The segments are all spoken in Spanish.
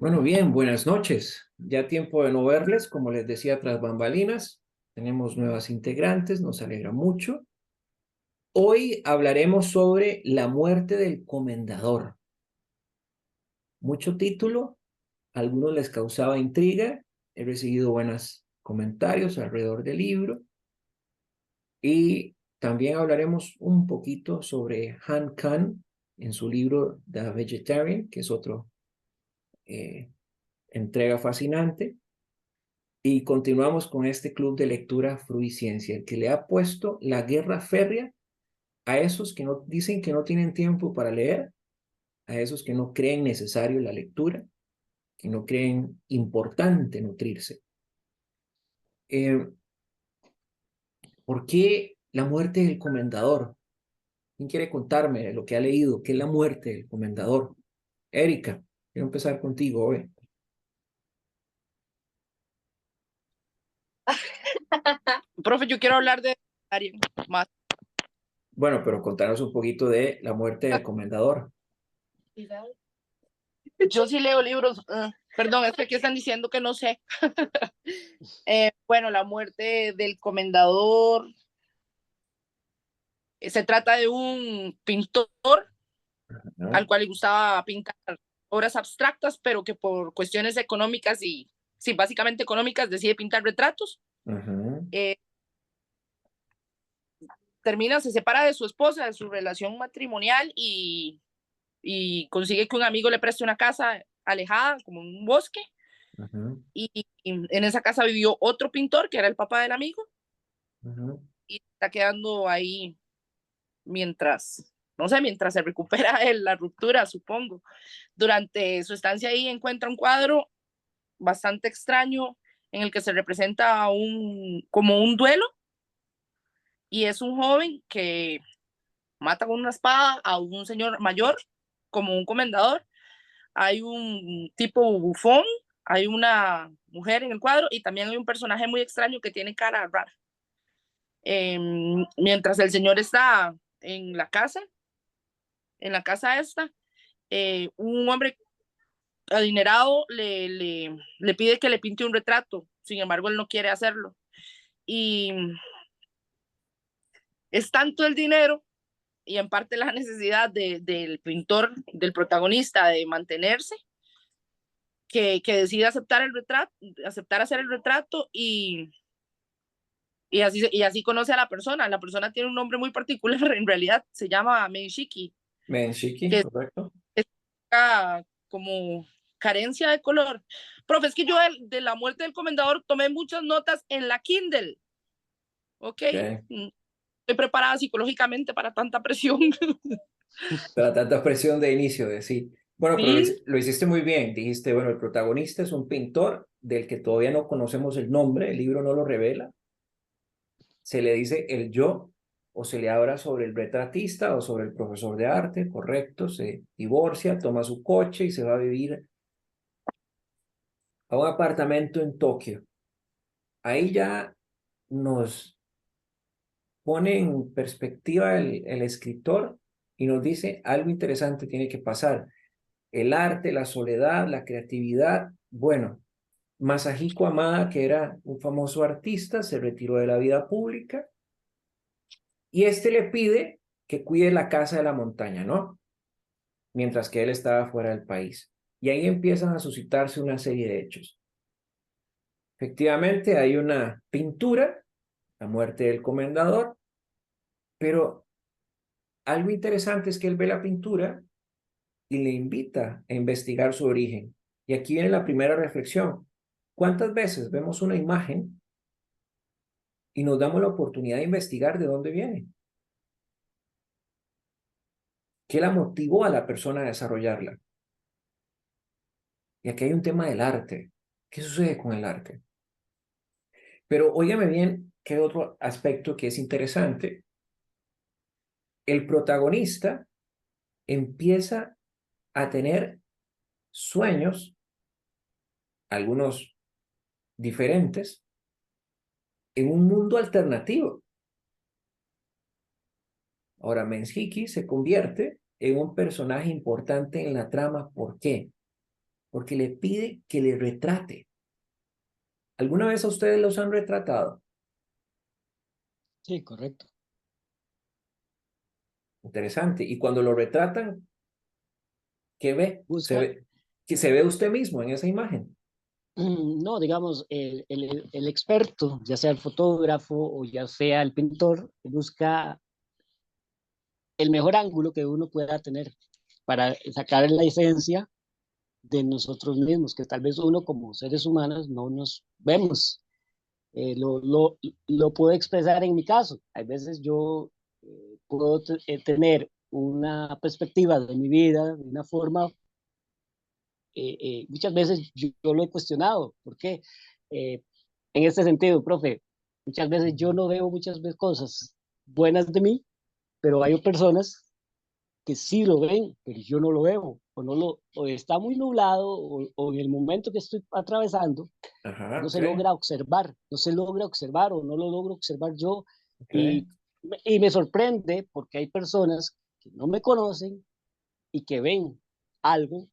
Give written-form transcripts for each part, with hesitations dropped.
Bueno, bien, buenas noches. Ya tiempo de no verles, como les decía, tras bambalinas. Tenemos nuevas integrantes, nos alegra mucho. Hoy hablaremos sobre la muerte del comendador. Mucho título, a algunos les causaba intriga. He recibido buenos comentarios alrededor del libro. Y también hablaremos un poquito sobre Han Kang en su libro The Vegetarian, que es otra entrega fascinante. Y continuamos con este club de lectura Fruiciencia, el que le ha puesto la guerra férrea a esos que no dicen que no tienen tiempo para leer, a esos que no creen necesario la lectura, que no creen importante nutrirse. ¿Por qué la muerte del comendador? ¿Quién quiere contarme lo que ha leído? ¿Qué es la muerte del comendador? Erika, quiero empezar contigo hoy. Profe, yo quiero hablar de Ariel más. Bueno, pero contanos un poquito de la muerte del comendador. Yo sí leo libros. Perdón, es que aquí están diciendo que no sé. Bueno, la muerte del comendador. Se trata de un pintor ¿No? al cual le gustaba pintar obras abstractas, pero que por cuestiones económicas y, sí, básicamente económicas, decide pintar retratos. Ajá. Eh, se separa de su esposa, de su relación matrimonial y consigue que un amigo le preste una casa alejada, como un bosque, Ajá. y en esa casa vivió otro pintor que era el papá del amigo Ajá. y está quedando ahí mientras, no sé, mientras se recupera la ruptura, supongo. Durante su estancia ahí encuentra un cuadro bastante extraño en el que se representa como un duelo y es un joven que mata con una espada a un señor mayor como un comendador. Hay un tipo bufón, hay una mujer en el cuadro y también hay un personaje muy extraño que tiene cara rara. Mientras el señor está en la casa esta, un hombre adinerado le pide que le pinte un retrato, sin embargo él no quiere hacerlo. Y es tanto el dinero y en parte la necesidad del pintor, del protagonista, de mantenerse, que decide aceptar el retrato, aceptar hacer el retrato y así conoce a la persona. La persona tiene un nombre muy particular, en realidad se llama Menshiki, Menshiki, que correcto. es como carencia de color. Profe, es que yo de la muerte del comendador tomé muchas notas en la Kindle, ¿ok? Okay. Estoy preparada psicológicamente para tanta presión. Para tanta presión de inicio, de sí. Bueno, pero Sí, lo hiciste muy bien. Dijiste, bueno, el protagonista es un pintor del que todavía no conocemos el nombre, el libro no lo revela. Se le dice el yo, o se le habla sobre el retratista o sobre el profesor de arte, correcto. Se divorcia, toma su coche y se va a vivir a un apartamento en Tokio. Ahí ya nos pone en perspectiva el escritor y nos dice algo interesante tiene que pasar. El arte, la soledad, la creatividad. Bueno, Masahiko Amada, que era un famoso artista, se retiró de la vida pública y este le pide que cuide la casa de la montaña, ¿no? Mientras que él estaba fuera del país. Y ahí empiezan a suscitarse una serie de hechos. Efectivamente, hay una pintura, la muerte del comendador, pero algo interesante es que él ve la pintura y le invita a investigar su origen. Y aquí viene la primera reflexión. ¿Cuántas veces vemos una imagen y nos damos la oportunidad de investigar de dónde viene? ¿Qué la motivó a la persona a desarrollarla? Y aquí hay un tema del arte. ¿Qué sucede con el arte? Pero óigame bien, ¿qué otro aspecto que es interesante? El protagonista empieza a tener sueños, algunos diferentes, en un mundo alternativo. Ahora, Menshiki se convierte en un personaje importante en la trama. ¿Por qué? porque le pide que le retrate. ¿Alguna vez a ustedes los han retratado? Sí, correcto. Interesante. Y cuando lo retratan, ¿qué ve? Busca, Que se ve usted mismo en esa imagen. no, digamos, el experto, ya sea el fotógrafo o ya sea el pintor, busca el mejor ángulo que uno pueda tener para sacar la esencia de nosotros mismos, que tal vez uno como seres humanos no nos vemos. Eh, lo, lo, lo puedo expresar en mi caso. Hay veces yo puedo tener una perspectiva de mi vida de una forma, muchas veces yo lo he cuestionado. ¿Por qué? Eh, en este sentido, profe, muchas veces yo no veo muchas veces cosas buenas de mí, pero hay personas que sí lo ven, pero yo no lo veo, o está muy nublado, o en el momento que estoy atravesando, Ajá, no ok, se logra observar, no se logra observar o no lo logro observar yo, ok. y, y me sorprende porque hay personas que no me conocen y que ven algo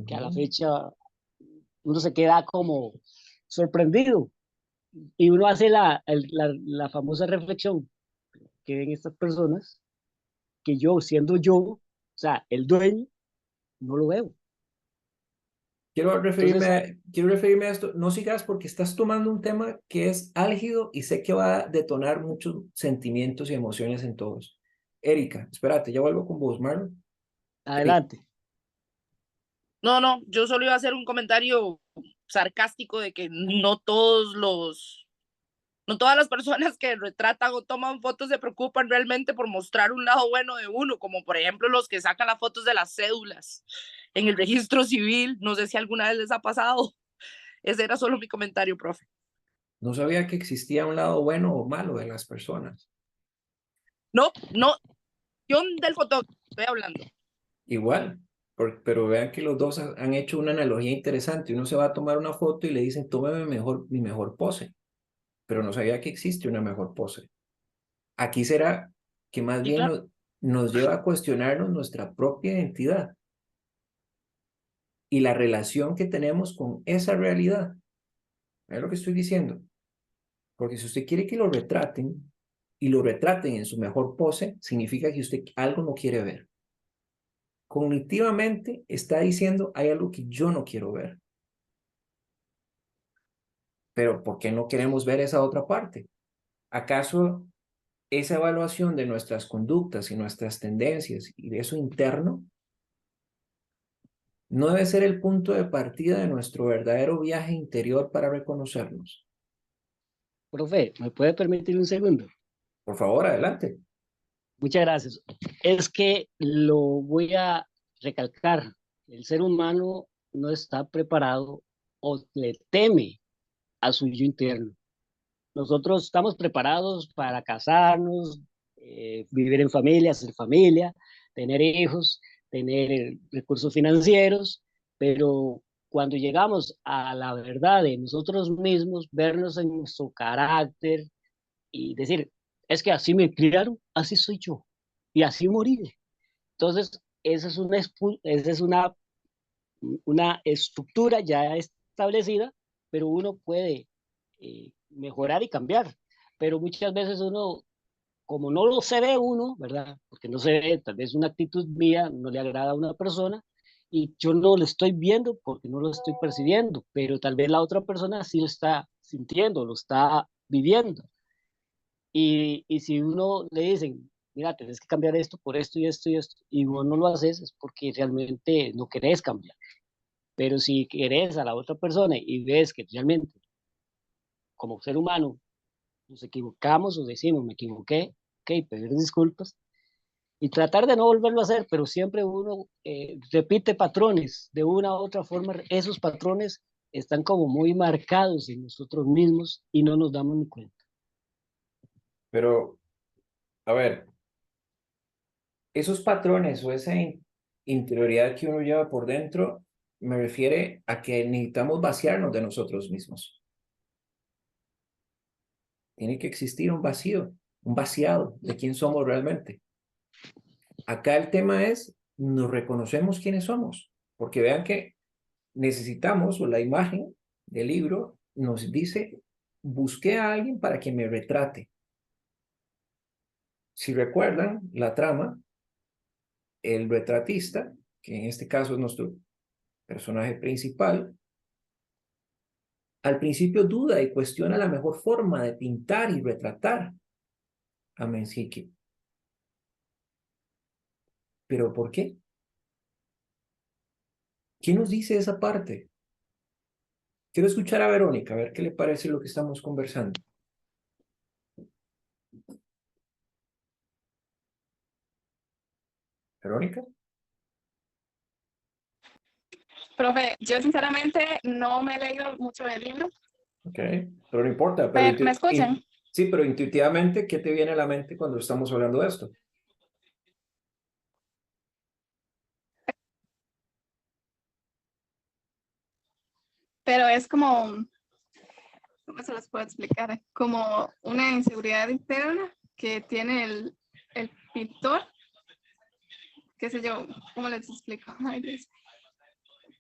que a la Ujú. fecha uno se queda como sorprendido y uno hace la famosa reflexión que ven estas personas, que yo siendo yo, o sea, el dueño, no lo veo. Entonces, Quiero referirme a esto. No sigas porque estás tomando un tema que es álgido y sé que va a detonar muchos sentimientos y emociones en todos. Erika, espérate, ya vuelvo con vos, Marlon. Erika, adelante. No, no, yo solo iba a hacer un comentario sarcástico de que no todas las personas que retratan o toman fotos se preocupan realmente por mostrar un lado bueno de uno, como por ejemplo los que sacan las fotos de las cédulas en el registro civil. No sé si alguna vez les ha pasado. Ese era solo mi comentario, profe. no sabía que existía un lado bueno o malo de las personas. No, no, yo del fotógrafo estoy hablando. Igual, pero vean que los dos han hecho una analogía interesante. Uno se va a tomar una foto y le dicen, tómeme mi mejor pose, pero no sabía que existe una mejor pose. Aquí será que más Sí, bien claro. nos lleva a cuestionarnos nuestra propia identidad y la relación que tenemos con esa realidad. Es lo que estoy diciendo. Porque si usted quiere que lo retraten y lo retraten en su mejor pose, significa que usted algo no quiere ver. Cognitivamente está diciendo, hay algo que yo no quiero ver. Pero ¿por qué no queremos ver esa otra parte? ¿Acaso esa evaluación de nuestras conductas y nuestras tendencias y de eso interno no debe ser el punto de partida de nuestro verdadero viaje interior para reconocernos? Profe, ¿me puede permitir un segundo? Por favor, adelante. Muchas gracias. Es que lo voy a recalcar. El ser humano no está preparado o le teme a su yo interno. Nosotros estamos preparados para casarnos, vivir en familia, hacer familia, tener hijos, tener recursos financieros, pero cuando llegamos a la verdad de nosotros mismos, vernos en nuestro carácter y decir, es que así me criaron, así soy yo y así moriré. Entonces, esa es una estructura ya establecida, pero uno puede mejorar y cambiar. Pero muchas veces uno, como no lo se ve uno, ¿verdad? Porque no se ve, tal vez una actitud mía no le agrada a una persona y yo no lo estoy viendo porque no lo estoy percibiendo, pero tal vez la otra persona sí lo está sintiendo, lo está viviendo. Y si uno le dicen, mira, tienes que cambiar esto por esto y esto y esto, y vos no lo haces, es porque realmente no querés cambiar. Pero si querés a la otra persona y ves que realmente, como ser humano, nos equivocamos o decimos, me equivoqué, ok, pedir disculpas y tratar de no volverlo a hacer, pero siempre uno repite patrones de una u otra forma, esos patrones están como muy marcados en nosotros mismos y no nos damos ni cuenta. Pero, a ver, esos patrones o esa interioridad que uno lleva por dentro me refiere a que necesitamos vaciarnos de nosotros mismos. Tiene que existir un vacío, un vaciado de quién somos realmente. Acá el tema es, nos reconocemos quiénes somos, porque vean que necesitamos, o la imagen del libro nos dice, busqué a alguien para que me retrate. Si recuerdan la trama, el retratista, que en este caso es nuestro personaje principal, al principio duda y cuestiona la mejor forma de pintar y retratar a Menzique. ¿Pero por qué? ¿Quién nos dice esa parte? Quiero escuchar a Verónica, a ver qué le parece lo que estamos conversando. ¿Verónica? Profe, yo sinceramente no me he leído mucho del libro, Ok, pero no importa. pero ¿me escuchan? Sí, pero intuitivamente, ¿qué te viene a la mente cuando estamos hablando de esto? Pero es como, ¿cómo se los puedo explicar? Como una inseguridad interna que tiene el pintor, qué sé yo, ¿cómo les explico? Ay, Dios.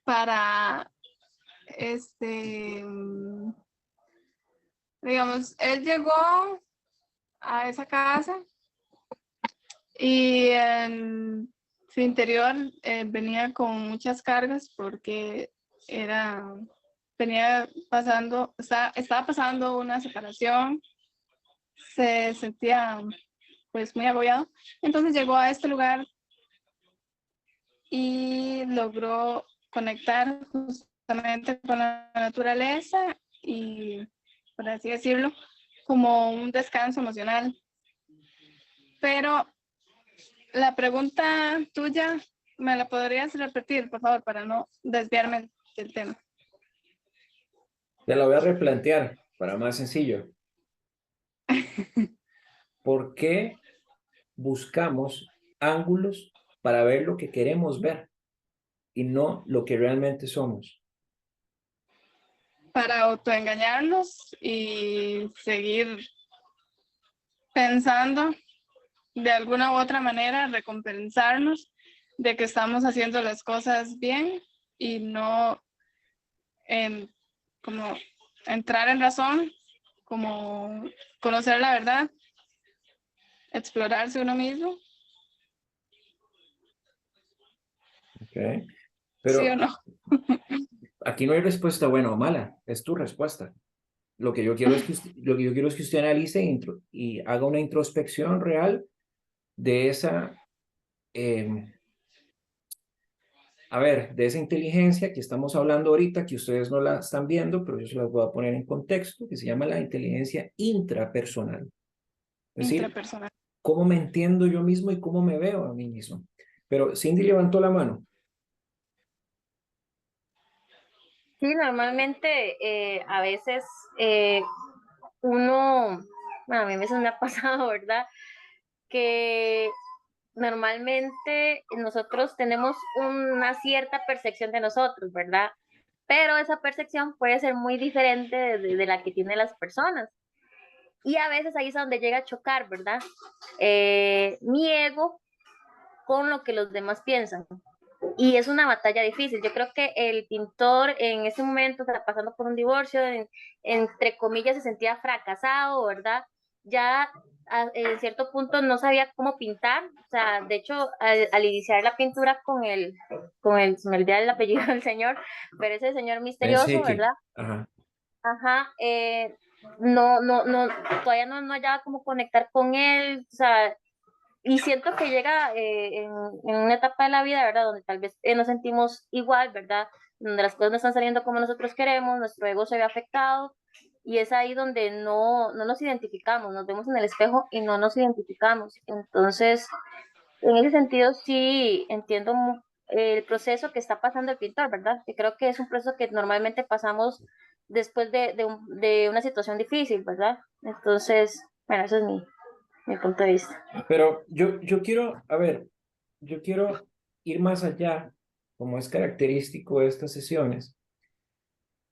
Para, digamos, él llegó a esa casa y en su interior venía con muchas cargas porque venía pasando, estaba pasando una separación, se sentía pues muy agobiado. Entonces llegó a este lugar y logró conectar justamente con la naturaleza y, por así decirlo, como un descanso emocional. Pero la pregunta tuya, ¿me la podrías repetir, por favor, para no desviarme del tema? Te la voy a replantear para más sencillo. ¿Por qué buscamos ángulos para ver lo que queremos ver y no lo que realmente somos? Para autoengañarnos y seguir pensando de alguna u otra manera, recompensarnos de que estamos haciendo las cosas bien y no como entrar en razón, como conocer la verdad, explorarse uno mismo, Okay. ¿sí Pero o no? aquí no hay respuesta buena o mala, es tu respuesta. Lo que yo quiero es que usted analice y haga una introspección real de esa, a ver, de esa inteligencia que estamos hablando ahorita, que ustedes no la están viendo, pero yo se las voy a poner en contexto, que se llama la inteligencia intrapersonal. Es decir, Intrapersonal. cómo me entiendo yo mismo y cómo me veo a mí mismo. Pero Cindy levantó la mano. Sí, normalmente a veces uno, bueno, a mí a veces me ha pasado, ¿verdad? Que normalmente nosotros tenemos una cierta percepción de nosotros, ¿verdad? Pero esa percepción puede ser muy diferente de la que tienen las personas. Y a veces ahí es donde llega a chocar, ¿verdad? Mi ego con lo que los demás piensan. Y es una batalla difícil. Yo creo que el pintor en ese momento está pasando por un divorcio, entre comillas se sentía fracasado, ¿verdad? Ya en cierto punto no sabía cómo pintar, o sea, de hecho, al iniciar la pintura se me olvida el apellido del señor, pero ese señor Pensé misterioso, que, ¿verdad? ajá, Ajá, no, todavía no hallaba cómo conectar con él, o sea, y siento que llega en una etapa de la vida, ¿verdad? Donde tal vez nos sentimos igual, ¿verdad? Donde las cosas no están saliendo como nosotros queremos, nuestro ego se ve afectado y es ahí donde no nos identificamos, nos vemos en el espejo y no nos identificamos. Entonces, en ese sentido sí entiendo el proceso que está pasando el pintor, ¿verdad? Que creo que es un proceso que normalmente pasamos después de una situación difícil, ¿verdad? Entonces, bueno, eso es mi punto de vista. pero yo quiero, a ver, yo quiero ir más allá, como es característico de estas sesiones.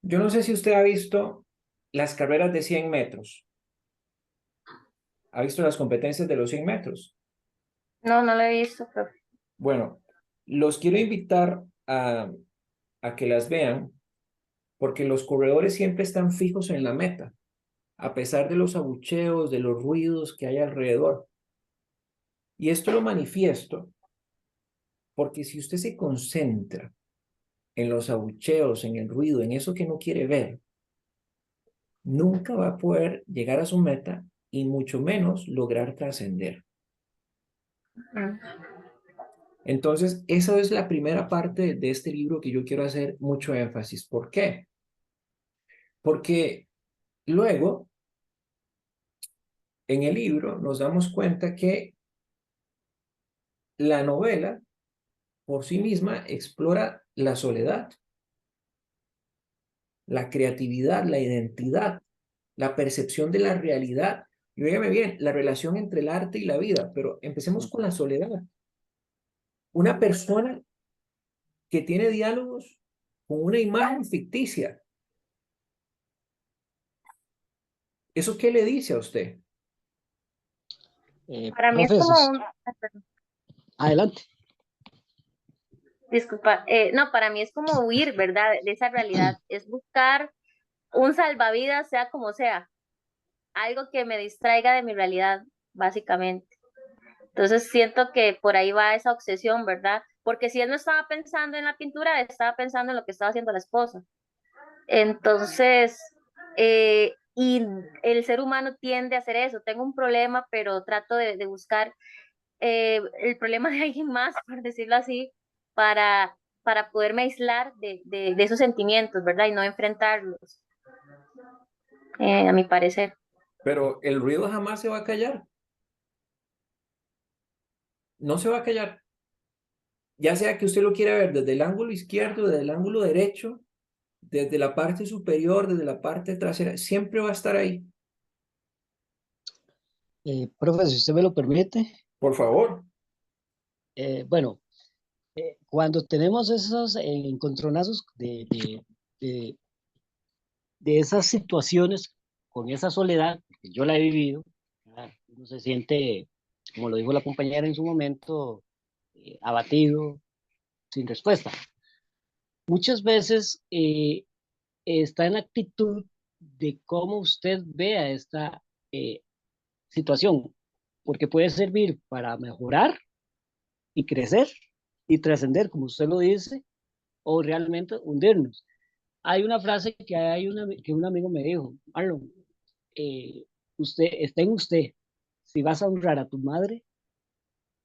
Yo no sé si usted ha visto las carreras de 100 metros, ha visto las competencias de los 100 metros. No lo he visto, pero Bueno, los quiero invitar a que las vean, porque los corredores siempre están fijos en la meta, a pesar de los abucheos, de los ruidos que hay alrededor. Y esto lo manifiesto porque si usted se concentra en los abucheos, en el ruido, en eso que no quiere ver, nunca va a poder llegar a su meta y mucho menos lograr trascender. Entonces, esa es la primera parte de este libro que yo quiero hacer mucho énfasis. ¿Por qué? Porque luego, en el libro, nos damos cuenta que la novela, por sí misma, explora la soledad, la creatividad, la identidad, la percepción de la realidad. Y óigame bien, la relación entre el arte y la vida, pero empecemos con la soledad. Una persona que tiene diálogos con una imagen ficticia. ¿Eso qué le dice a usted? Para mí es Profe, como un... adelante. Disculpa, no, para mí es como huir, ¿verdad? De esa realidad, es buscar un salvavidas, sea como sea, algo que me distraiga de mi realidad, básicamente. Entonces siento que por ahí va esa obsesión, ¿verdad? Porque si él no estaba pensando en la pintura, estaba pensando en lo que estaba haciendo la esposa. Entonces, y el ser humano tiende a hacer eso. Tengo un problema, pero trato de buscar el problema de alguien más, por decirlo así, para poderme aislar de esos sentimientos, ¿verdad? Y no enfrentarlos, a mi parecer. Pero el ruido jamás se va a callar. No se va a callar. Ya sea que usted lo quiera ver desde el ángulo izquierdo, desde el ángulo derecho, desde la parte superior, desde la parte trasera, siempre va a estar ahí. Profe, si usted me lo permite, Por favor. bueno, cuando tenemos esos encontronazos de, de esas situaciones con esa soledad, que yo la he vivido, ¿verdad? Uno se siente, como lo dijo la compañera en su momento, abatido, sin respuesta. Muchas veces está en la actitud de cómo usted vea esta situación, porque puede servir para mejorar y crecer y trascender, como usted lo dice, o realmente hundirnos. Hay una frase que un amigo me dijo, Marlon, eh, está en usted si vas a honrar a tu madre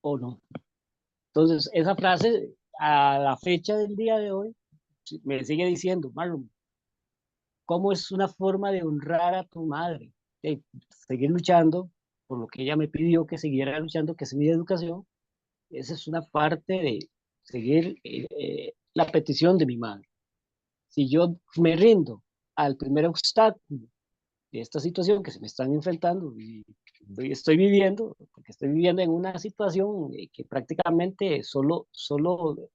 o no. Entonces, esa frase a la fecha del día de hoy me sigue diciendo, Marlon, ¿cómo es una forma de honrar a tu madre? De seguir luchando por lo que ella me pidió que siguiera luchando, que es mi educación. Esa es una parte de seguir la petición de mi madre. Si yo me rindo al primer obstáculo de esta situación que se me están enfrentando y estoy viviendo, porque estoy viviendo en una situación que prácticamente solo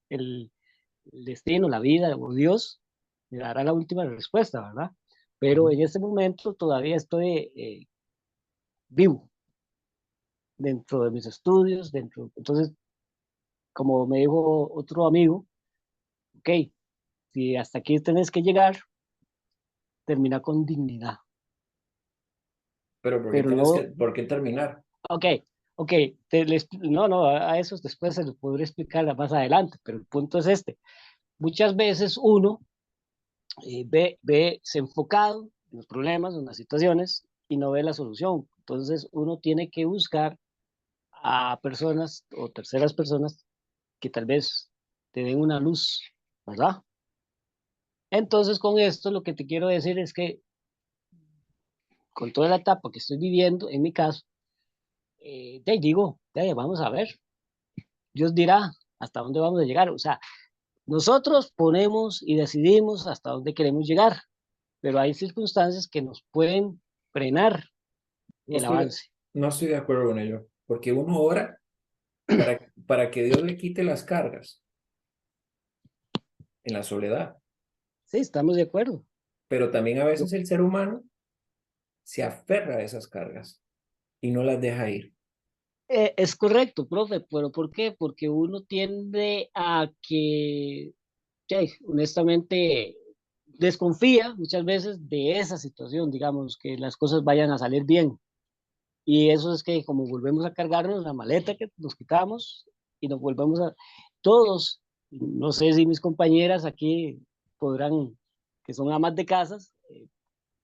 el destino, la vida o Dios me dará la última respuesta, ¿verdad? Pero en este momento todavía estoy vivo dentro de mis estudios, entonces, como me dijo otro amigo, ok, si hasta aquí tenés que llegar, termina con dignidad, Pero ¿por qué pero tienes que, no, por qué terminar? ok, ok, no, a eso después se lo podré explicar más adelante, pero el punto es este. Muchas veces uno ve se enfocado en los problemas, en las situaciones y no ve la solución. Entonces uno tiene que buscar a personas o terceras personas que tal vez te den una luz, ¿verdad? Entonces con esto lo que te quiero decir es que con toda la etapa que estoy viviendo, en mi caso, vamos a ver, Dios dirá hasta dónde vamos a llegar. O sea, nosotros ponemos y decidimos hasta dónde queremos llegar, pero hay circunstancias que nos pueden frenar No el estoy de, avance. no estoy de acuerdo con ello, porque uno ora para que Dios le quite las cargas en la soledad, Sí, estamos de acuerdo. pero también a Yo- veces el ser humano se aferra a esas cargas y no las deja ir. es correcto, profe, pero ¿por qué? Porque uno tiende a que sí, honestamente desconfía muchas veces de esa situación, digamos, que las cosas vayan a salir bien. Y eso es que como volvemos a cargarnos la maleta que nos quitamos y nos volvemos a... Todos, no sé si mis compañeras aquí podrán, que son amas de casas,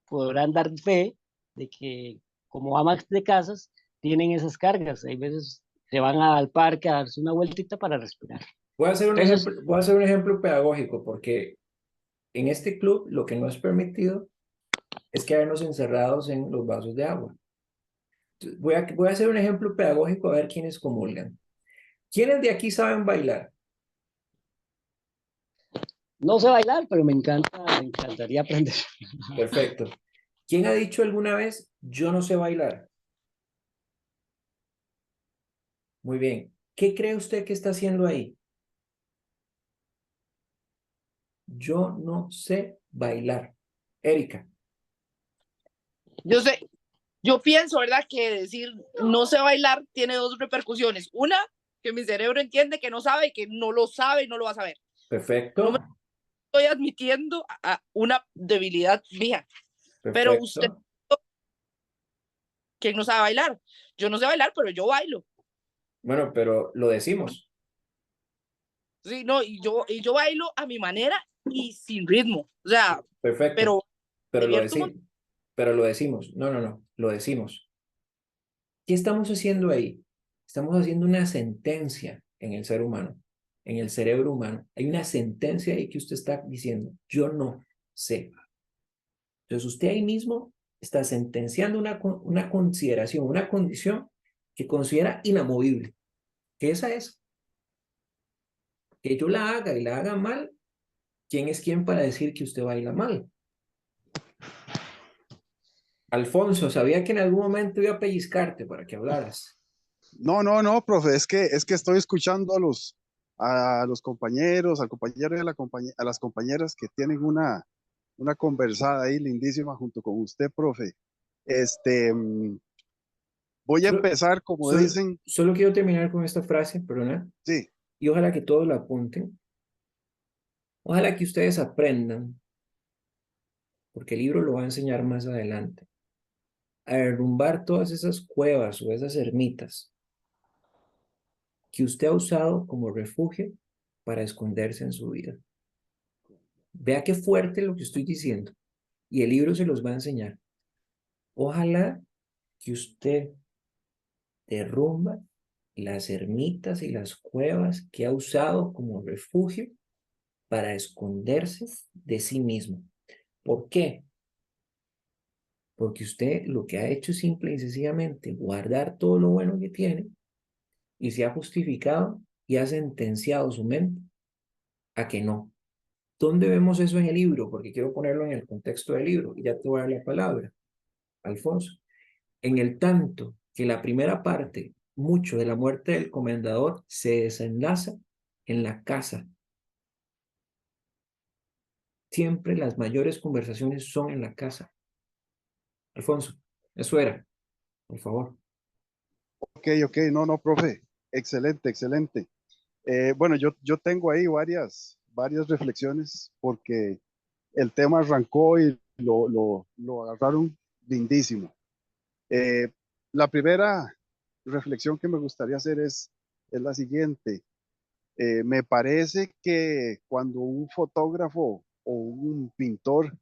podrán dar fe de que como amas de casas tienen esas cargas. Hay veces se van al parque a darse una vueltita para respirar. Entonces, Voy a hacer un ejemplo pedagógico, porque en este club lo que no es permitido es quedarnos encerrados en los vasos de agua. Voy a hacer un ejemplo pedagógico a ver quiénes comulgan. ¿Quiénes de aquí saben bailar? no sé bailar, pero me encantaría aprender. Perfecto. ¿Quién ha dicho alguna vez, yo no sé bailar? Muy bien. ¿Qué cree usted que está haciendo ahí? Yo no sé bailar. Erika. Yo sé, yo pienso, ¿verdad? Que decir no sé bailar tiene dos repercusiones. Una, que mi cerebro entiende que no sabe y que no lo sabe y no lo va a saber. No me Perfecto. estoy admitiendo a una debilidad mía. Pero usted, Perfecto. ¿quién no sabe bailar? Yo no sé bailar, pero yo bailo. Bueno, pero lo decimos. Sí, no, y yo bailo a mi manera y sin ritmo. O sea, Perfecto. pero Pero lo divierto un decimos. montón. Pero lo decimos. No, no, no. Lo decimos. ¿Qué estamos haciendo ahí? Estamos haciendo una sentencia en el ser humano, en el cerebro humano. Hay una sentencia ahí que usted está diciendo, yo no sé. Entonces usted ahí mismo está sentenciando una consideración, una condición que considera inamovible, que esa es, que yo la haga y la haga mal. ¿Quién es quién para decir que usted baila mal? Alfonso, sabía que en algún momento iba a pellizcarte para que hablaras. No, no, no, profe, es que estoy escuchando a los compañeros, al compañero y a las compañeras que tienen una conversada ahí lindísima junto con usted, profe. Este, voy a Solo, empezar, como dicen, solo quiero terminar con esta frase, perdona, sí, y ojalá que todos la apunten. Ojalá que ustedes aprendan, porque el libro lo va a enseñar más adelante, a derrumbar todas esas cuevas o esas ermitas que usted ha usado como refugio para esconderse en su vida. Vea qué fuerte lo que estoy diciendo, y el libro se los va a enseñar. Ojalá que usted derrumba las ermitas y las cuevas que ha usado como refugio para esconderse de sí mismo. ¿Por qué? Porque usted lo que ha hecho es simple y sencillamente guardar todo lo bueno que tiene y se ha justificado y ha sentenciado su mente a que no. ¿Dónde vemos eso en el libro? Porque quiero ponerlo en el contexto del libro y ya te voy a dar la palabra, Alfonso. En el tanto que la primera parte, mucho de la muerte del comendador, se desenlaza en la casa. Siempre las mayores conversaciones son en la casa. Alfonso, eso era, por favor. ok, no, no, profe, excelente, excelente. Bueno, yo tengo ahí varias reflexiones porque el tema arrancó y lo agarraron lindísimo. Eh, la primera reflexión que me gustaría hacer es la siguiente. Me parece que cuando un fotógrafo o un pintor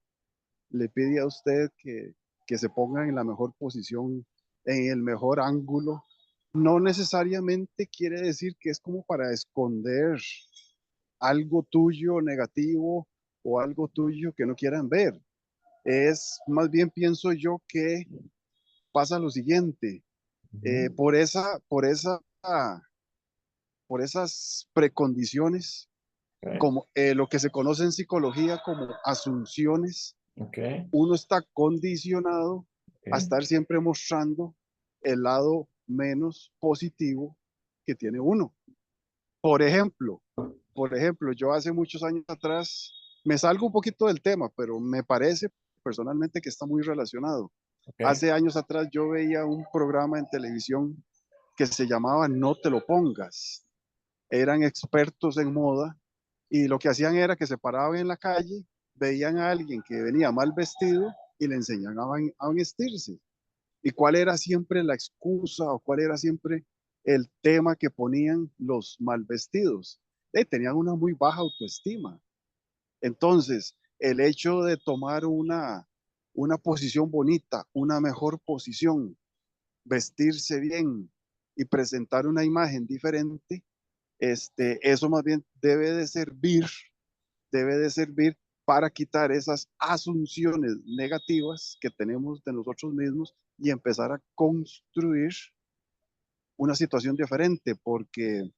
le pide a usted que se ponga en la mejor posición, en el mejor ángulo, no necesariamente quiere decir que es como para esconder algo tuyo negativo o algo tuyo que no quieran ver. Es más bien pienso yo que pasa lo siguiente, por por esas precondiciones, Ok, como lo que se conoce en psicología como asunciones, ok, uno está condicionado a ok. estar siempre mostrando el lado menos positivo que tiene uno. Por ejemplo, yo hace muchos años atrás, me salgo un poquito del tema, pero me parece personalmente que está muy relacionado. Ok. Hace años atrás yo veía un programa en televisión que se llamaba No te lo pongas. Eran expertos en moda Y lo que hacían era que se paraban en la calle, veían a alguien que venía mal vestido y le enseñaban a vestirse. ¿Y cuál era siempre la excusa o cuál era siempre el tema que ponían los mal vestidos? Tenían una muy baja autoestima. Entonces, el hecho de tomar una posición bonita, una mejor posición, vestirse bien y presentar una imagen diferente, eso más bien debe de servir para quitar esas asunciones negativas que tenemos de nosotros mismos y empezar a construir una situación diferente, porque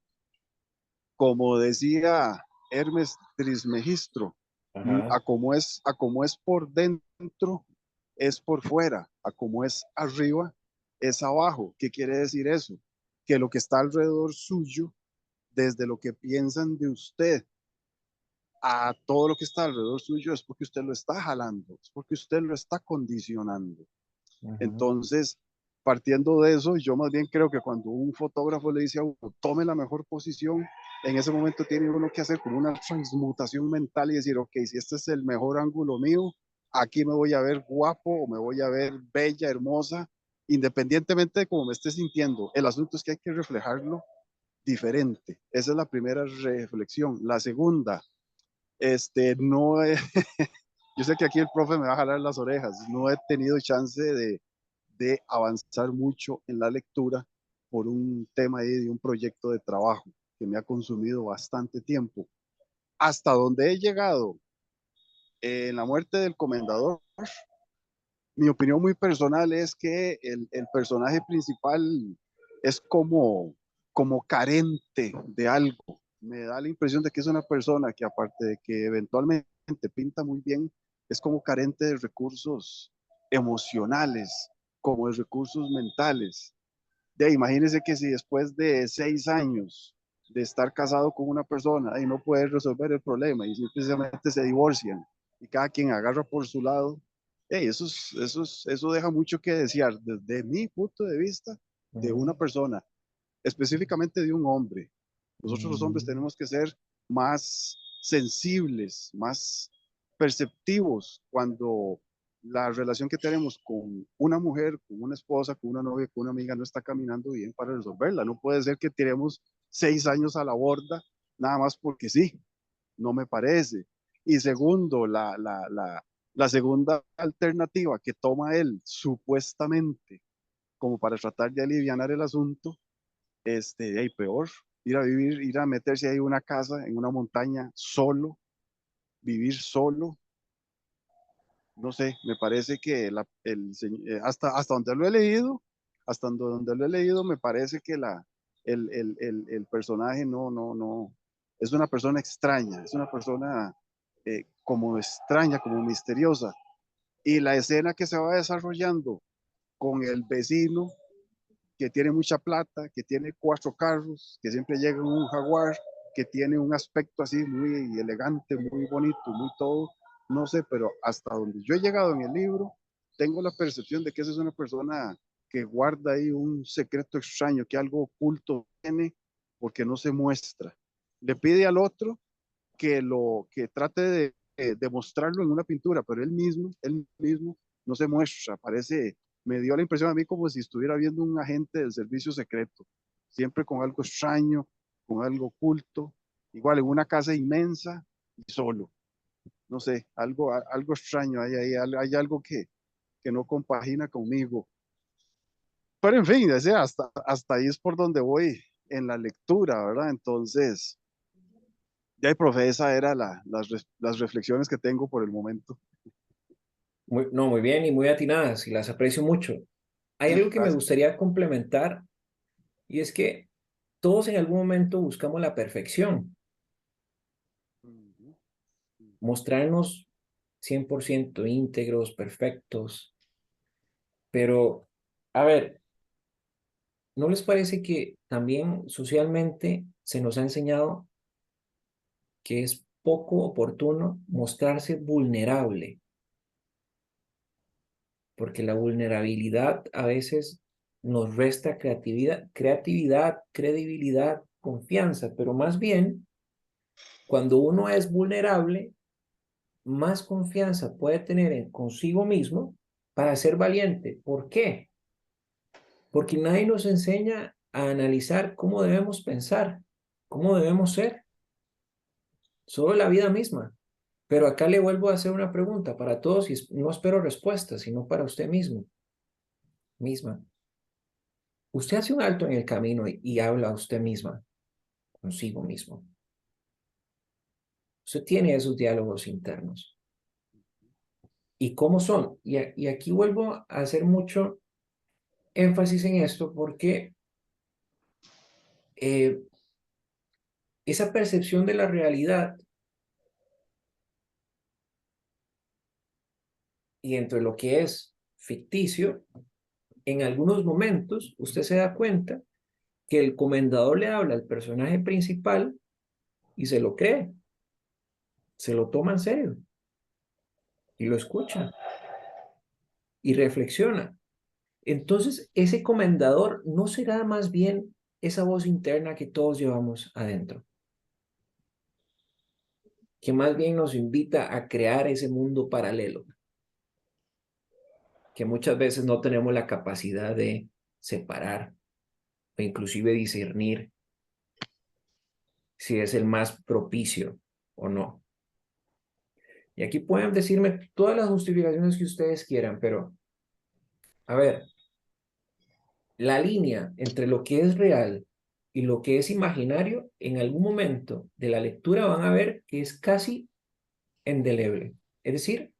como decía Hermes Trismegistro, Ajá. a como es por dentro, es por fuera, a como es arriba, es abajo. ¿Qué quiere decir eso? Que lo que está alrededor suyo, desde lo que piensan de usted a todo lo que está alrededor suyo, es porque usted lo está jalando, es porque usted lo está condicionando. Ajá. Entonces, partiendo de eso, yo más bien creo que cuando un fotógrafo le dice a uno, tome la mejor posición, en ese momento tiene uno que hacer como una transmutación mental y decir, ok, si este es el mejor ángulo mío, aquí me voy a ver guapo o me voy a ver bella, hermosa, independientemente de cómo me esté sintiendo. El asunto es que hay que reflejarlo diferente. Esa es la primera reflexión. La segunda, no he, yo sé que aquí el profe me va a jalar las orejas, no he tenido chance de avanzar mucho en la lectura por un tema ahí de un proyecto de trabajo que me ha consumido bastante tiempo. Hasta donde he llegado en la muerte del comendador, mi opinión muy personal es que el personaje principal es como carente de algo. Me da la impresión de que es una persona que aparte de que eventualmente pinta muy bien, es como carente de recursos emocionales, como de recursos mentales. Imagínense que si después de 6 años de estar casado con una persona y no puede resolver el problema y simplemente se divorcian y cada quien agarra por su lado, eso deja mucho que desear desde mi punto de vista de una Ujú. persona, específicamente de un hombre. Nosotros los hombres Mm. tenemos que ser más sensibles, más perceptivos cuando la relación que tenemos con una mujer, con una esposa, con una novia, con una amiga no está caminando bien para resolverla. No puede ser que tiremos 6 años a la borda nada más porque sí, no me parece. Y segundo, la segunda alternativa que toma él supuestamente como para tratar de aliviar el asunto, peor, ir a vivir, ir a meterse ahí en una casa, en una montaña, solo, vivir solo, no sé, me parece que hasta donde lo he leído, donde lo he leído, me parece que el personaje no, es una persona extraña, es una persona como extraña, como misteriosa. Y la escena que se va desarrollando con el vecino que tiene mucha plata, que tiene 4 carros, que siempre llega en un Jaguar, que tiene un aspecto así muy elegante, muy bonito, muy todo, no sé, pero hasta donde yo he llegado en el libro, tengo la percepción de que esa es una persona que guarda ahí un secreto extraño, que algo oculto tiene porque no se muestra. Le pide al otro que trate de mostrarlo en una pintura, pero él mismo no se muestra, parece, me dio la impresión a mí como si estuviera viendo un agente del servicio secreto, siempre con algo extraño, con algo oculto, igual en una casa inmensa y solo, no sé, algo extraño, hay algo que no compagina conmigo. Pero en fin, hasta ahí es por donde voy en la lectura, ¿verdad? Entonces, ya, profe, esa era las reflexiones que tengo por el momento. No, muy bien y muy atinadas y las aprecio mucho. Hay algo que me Gracias. gustaría complementar y es que todos en algún momento buscamos la perfección, Ujú, mostrarnos 100% íntegros, perfectos, pero a ver, ¿no les parece que también socialmente se nos ha enseñado que es poco oportuno mostrarse vulnerable? Porque la vulnerabilidad a veces nos resta creatividad, credibilidad, confianza, pero más bien Cuando uno es vulnerable, más confianza puede tener en consigo mismo para ser valiente. ¿Por qué? Porque nadie nos enseña a analizar cómo debemos pensar, cómo debemos ser, solo la vida misma. Pero acá le vuelvo a hacer una pregunta para todos y no espero respuestas, sino para usted mismo, misma. Usted hace un alto en el camino y habla a usted misma, consigo mismo. Usted tiene esos diálogos internos. ¿Y cómo son? Y aquí vuelvo a hacer mucho énfasis en esto porque esa percepción de la realidad y entre lo que es ficticio, en algunos momentos usted se da cuenta que el comendador le habla al personaje principal y se lo cree, se lo toma en serio y lo escucha y reflexiona. Entonces, ese comendador no será más bien esa voz interna que todos llevamos adentro, que más bien nos invita a crear ese mundo paralelo, que muchas veces no tenemos la capacidad de separar o inclusive discernir si es el más propicio o no. Y aquí pueden decirme todas las justificaciones que ustedes quieran, pero a ver, la línea entre lo que es real y lo que es imaginario, en algún momento de la lectura van a ver que es casi indeleble. Es decir,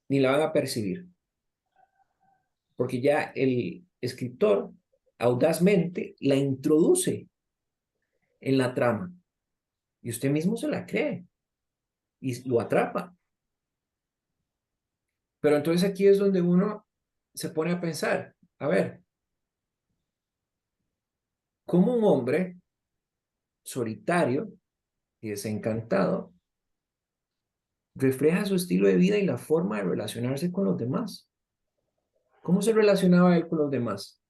ni la van a percibir. Porque ya el escritor audazmente la introduce en la trama y usted mismo se la cree y lo atrapa. Pero entonces aquí es donde uno se pone a pensar, a ver, ¿cómo un hombre solitario y desencantado refleja su estilo de vida y la forma de relacionarse con los demás? ¿Cómo se relacionaba él con los demás?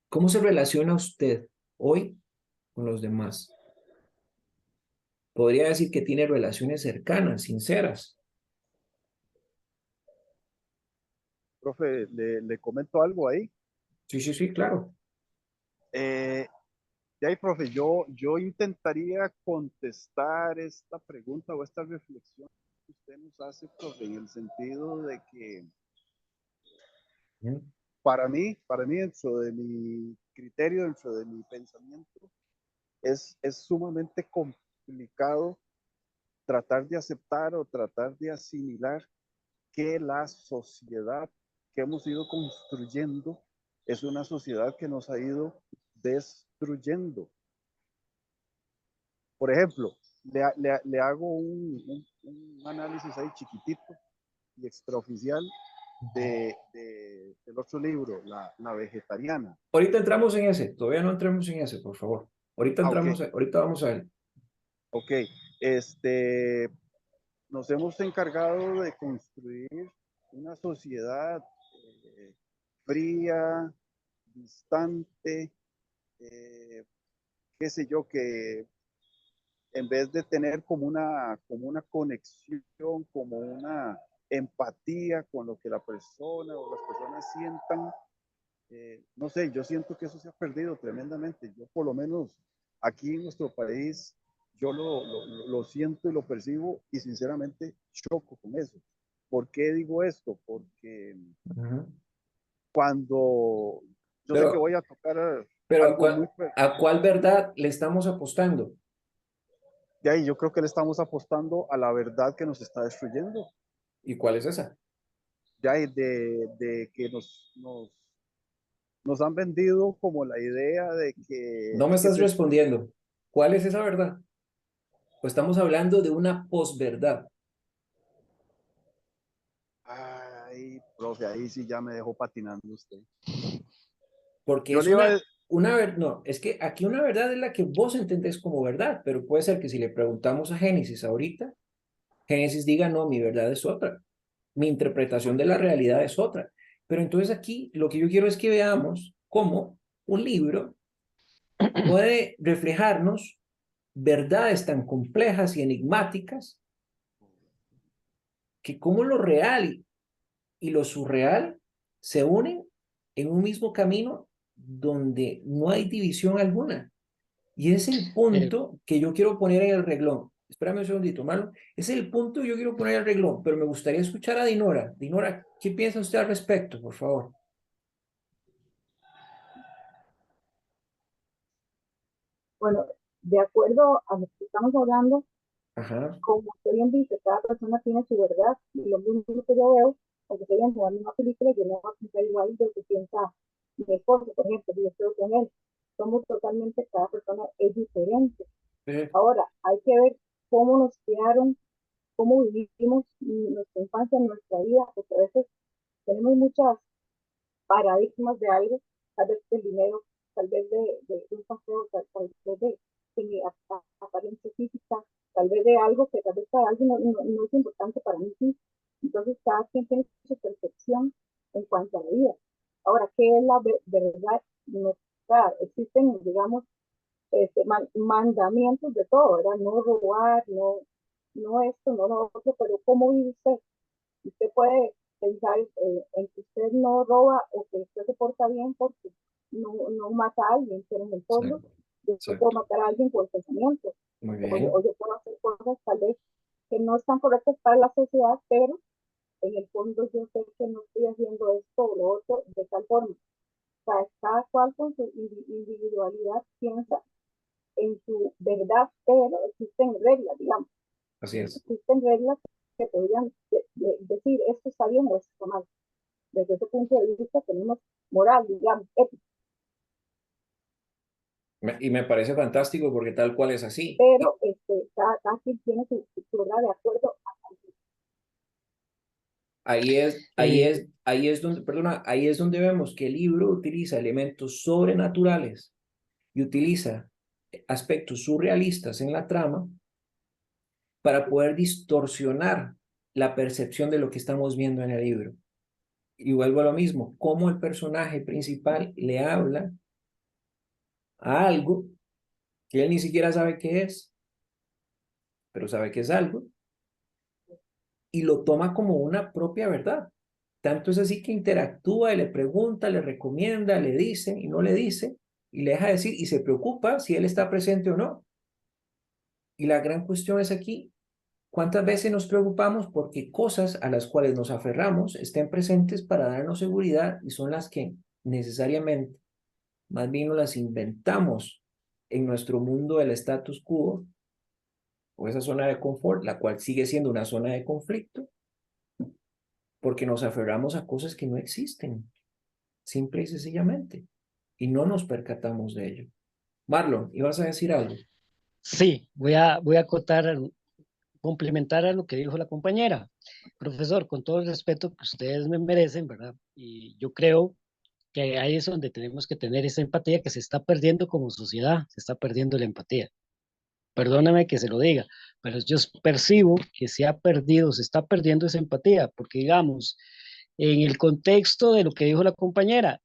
¿Cómo se relaciona usted hoy con los demás? Podría decir que tiene relaciones cercanas, sinceras. Profe, le comento algo ahí. Sí, sí, sí, claro. De ahí, profe, yo intentaría contestar esta pregunta o esta reflexión que usted nos hace, profe, en el sentido de que para mí, dentro de mi criterio, dentro de mi pensamiento, es sumamente complicado tratar de aceptar o tratar de asimilar que la sociedad que hemos ido construyendo es una sociedad que nos ha ido destruyendo. Por ejemplo, le hago un análisis ahí chiquitito y extraoficial del otro libro, la vegetariana. Ahorita entramos en ese, todavía no entremos en ese, por favor. Ahorita entramos, Ok, ahorita vamos a ver. ok. Nos hemos encargado de construir una sociedad fría, distante, qué sé yo, que en vez de tener como una conexión, como una empatía con lo que la persona o las personas sientan, no sé, yo siento que eso se ha perdido tremendamente. Yo por lo menos aquí en nuestro país, yo lo siento y lo percibo y sinceramente choco con eso. ¿Por qué digo esto? Porque cuando yo sé que Pero, voy a tocar pero algo muy... ¿a cuál verdad le estamos apostando? De ahí yo creo que le estamos apostando a la verdad que nos está destruyendo. ¿Y cuál es esa? Ya de que nos han vendido como la idea de No me que estás respondiendo. ¿Cuál es esa verdad? Pues estamos hablando de una posverdad. ay, profe, ahí sí ya me dejó patinando usted. Porque Yo es le iba a... no, es que aquí una verdad es la que vos entendés como verdad, pero puede ser que si le preguntamos a Génesis ahorita, Génesis diga, no, mi verdad es otra, mi interpretación de la realidad es otra. Pero entonces aquí lo que yo quiero es que veamos cómo un libro puede reflejarnos verdades tan complejas y enigmáticas que como lo real y lo surreal se unen en un mismo camino donde no hay división alguna. Y es el Eh, punto que yo quiero poner en el reglón. Espérame un segundito, Marlon. Es el punto que yo quiero poner en el reglón, pero me gustaría escuchar a Dinora. Dinora, ¿qué piensa usted al respecto, por favor? Bueno, de acuerdo a lo que estamos hablando, Ajá. como usted bien dice, cada persona tiene su verdad y lo mismo que yo veo, aunque se vean la misma película, yo no voy a pensar igual de lo que piensa mi esposo, por ejemplo, si yo estoy con él. Somos totalmente, cada persona es diferente. Ahora, hay que ver cómo nos criaron, cómo vivimos nuestra infancia, nuestra vida, porque a veces tenemos muchas paradigmas de algo, tal vez del dinero, tal vez de un paseo, tal vez de mi apariencia física, tal vez de algo que tal vez para alguien no es importante para mí sí. Entonces cada quien tiene su percepción en cuanto a la vida. Ahora, ¿qué es la verdad? No, claro, existen, digamos, mandamientos de todo, ¿verdad? No robar, no esto, no lo otro, pero ¿cómo vive usted? Usted puede pensar en que usted no roba o que usted se porta bien porque no mata a alguien, pero en el fondo Exacto, yo puedo exacto. matar a alguien por pensamiento, Muy o bien. yo puedo hacer cosas tal vez que no están correctas para la sociedad, pero en el fondo yo sé que no estoy haciendo esto o lo otro de tal forma. O sea, cada cual con su individualidad piensa en su verdad, pero existen reglas, digamos, Así es. existen reglas que podrían decir esto está bien o esto está mal. Desde ese punto de vista tenemos moral, digamos, ética, Y me parece fantástico porque tal cual es así. pero cada quien tiene su verdad de acuerdo a eh, Ahí es donde, perdona, ahí es donde vemos que el libro utiliza elementos sobrenaturales y utiliza aspectos surrealistas en la trama para poder distorsionar la percepción de lo que estamos viendo en el libro. Y vuelvo a lo mismo, cómo el personaje principal le habla a algo que él ni siquiera sabe qué es, pero sabe que es algo, y lo toma como una propia verdad. Tanto es así que interactúa y le pregunta, le recomienda, le dice y no le dice, y le deja decir y se preocupa si él está presente o no. Y la gran cuestión es aquí, ¿cuántas veces nos preocupamos porque cosas a las cuales nos aferramos estén presentes para darnos seguridad y son las que necesariamente más bien nos las inventamos en nuestro mundo del status quo o esa zona de confort, la cual sigue siendo una zona de conflicto, porque nos aferramos a cosas que no existen, simple y sencillamente, y no nos percatamos de ello. Marlon, ¿ibas a decir algo? sí, voy a acotar, complementar a lo que dijo la compañera. Profesor, con todo el respeto que ustedes me merecen, ¿verdad? Y yo creo que ahí es donde tenemos que tener esa empatía que se está perdiendo como sociedad, se está perdiendo la empatía. Perdóname que se lo diga, pero yo percibo que se ha perdido, se está perdiendo esa empatía, porque digamos, en el contexto de lo que dijo la compañera,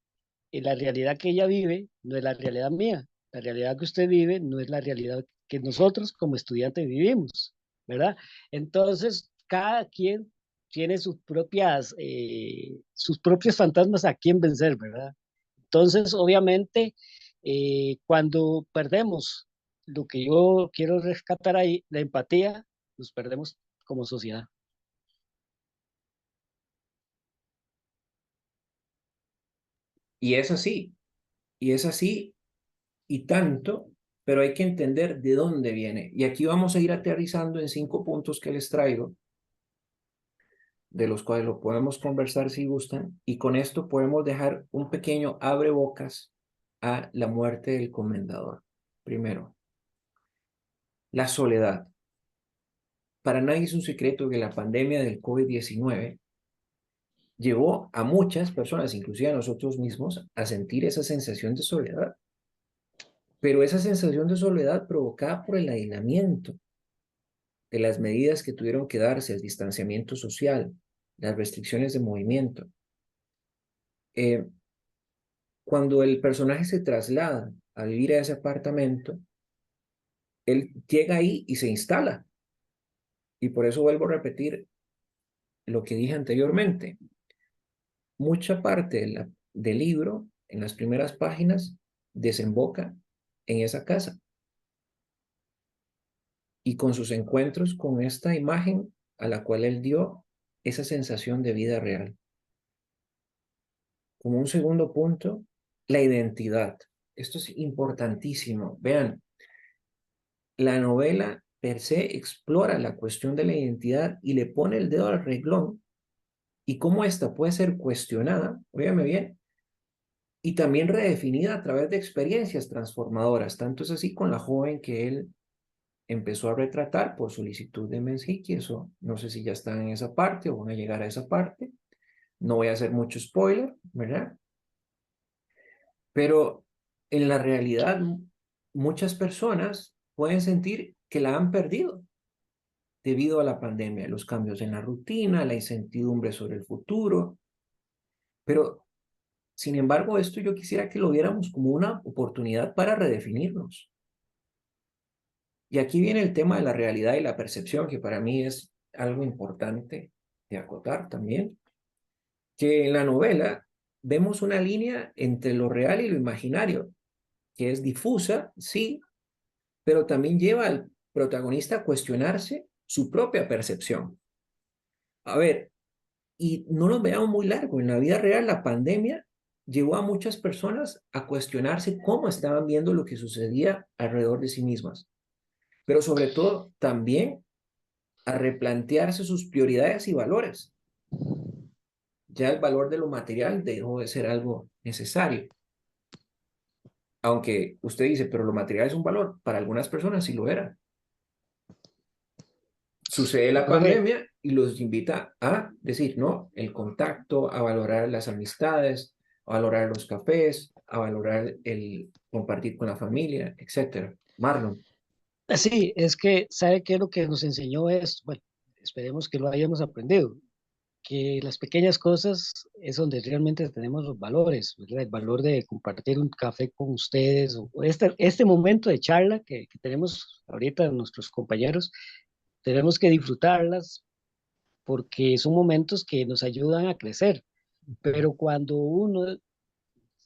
la realidad que ella vive no es la realidad mía, la realidad que usted vive no es la realidad que nosotros como estudiantes vivimos, ¿verdad? Entonces, cada quien tiene sus propios fantasmas a quien vencer, ¿verdad? Entonces, obviamente, cuando perdemos lo que yo quiero rescatar ahí, la empatía, nos perdemos como sociedad. Y es así, y es así, y tanto, pero hay que entender de dónde viene. Y aquí vamos a ir aterrizando en 5 puntos que les traigo, de los cuales lo podemos conversar si gustan, y con esto podemos dejar un pequeño abrebocas a la muerte del comendador. Primero, la soledad. Para nadie es un secreto que la pandemia del COVID-19 llevó a muchas personas, inclusive a nosotros mismos, a sentir esa sensación de soledad. Pero esa sensación de soledad provocada por el aislamiento de las medidas que tuvieron que darse, el distanciamiento social, las restricciones de movimiento. Cuando el personaje se traslada a vivir a ese apartamento, él llega ahí y se instala. Y por eso vuelvo a repetir lo que dije anteriormente. Mucha parte del libro, en las primeras páginas, desemboca en esa casa. Y con sus encuentros con esta imagen a la cual él dio esa sensación de vida real. Como un segundo punto, la identidad. Esto es importantísimo. Vean, la novela per se explora la cuestión de la identidad y le pone el dedo al renglón y cómo esta puede ser cuestionada, óigame bien, y también redefinida a través de experiencias transformadoras. Tanto es así con la joven que él empezó a retratar por solicitud de Menzhiki. Eso no sé si ya están en esa parte o van a llegar a esa parte. No voy a hacer mucho spoiler, ¿verdad? Pero en la realidad, muchas personas pueden sentir que la han perdido debido a la pandemia, los cambios en la rutina, la incertidumbre sobre el futuro. Pero, sin embargo, esto yo quisiera que lo viéramos como una oportunidad para redefinirnos. Y aquí viene el tema de la realidad y la percepción, que para mí es algo importante de acotar también, que en la novela vemos una línea entre lo real y lo imaginario, que es difusa, sí, pero también lleva al protagonista a cuestionarse su propia percepción. A ver, y no nos veamos muy largo, en la vida real la pandemia llevó a muchas personas a cuestionarse cómo estaban viendo lo que sucedía alrededor de sí mismas, pero sobre todo también a replantearse sus prioridades y valores. Ya el valor de lo material dejó de ser algo necesario. Aunque usted dice, pero lo material es un valor, para algunas personas sí lo era. Sucede la Profe, pandemia y los invita a decir, no, el contacto, a valorar las amistades, a valorar los cafés, a valorar el compartir con la familia, etc. Marlon. sí, es que, ¿sabe qué es lo que nos enseñó esto? Bueno, esperemos que lo hayamos aprendido, que las pequeñas cosas es donde realmente tenemos los valores, ¿verdad? El valor de compartir un café con ustedes, o este momento de charla que tenemos ahorita nuestros compañeros, tenemos que disfrutarlas porque son momentos que nos ayudan a crecer, pero cuando uno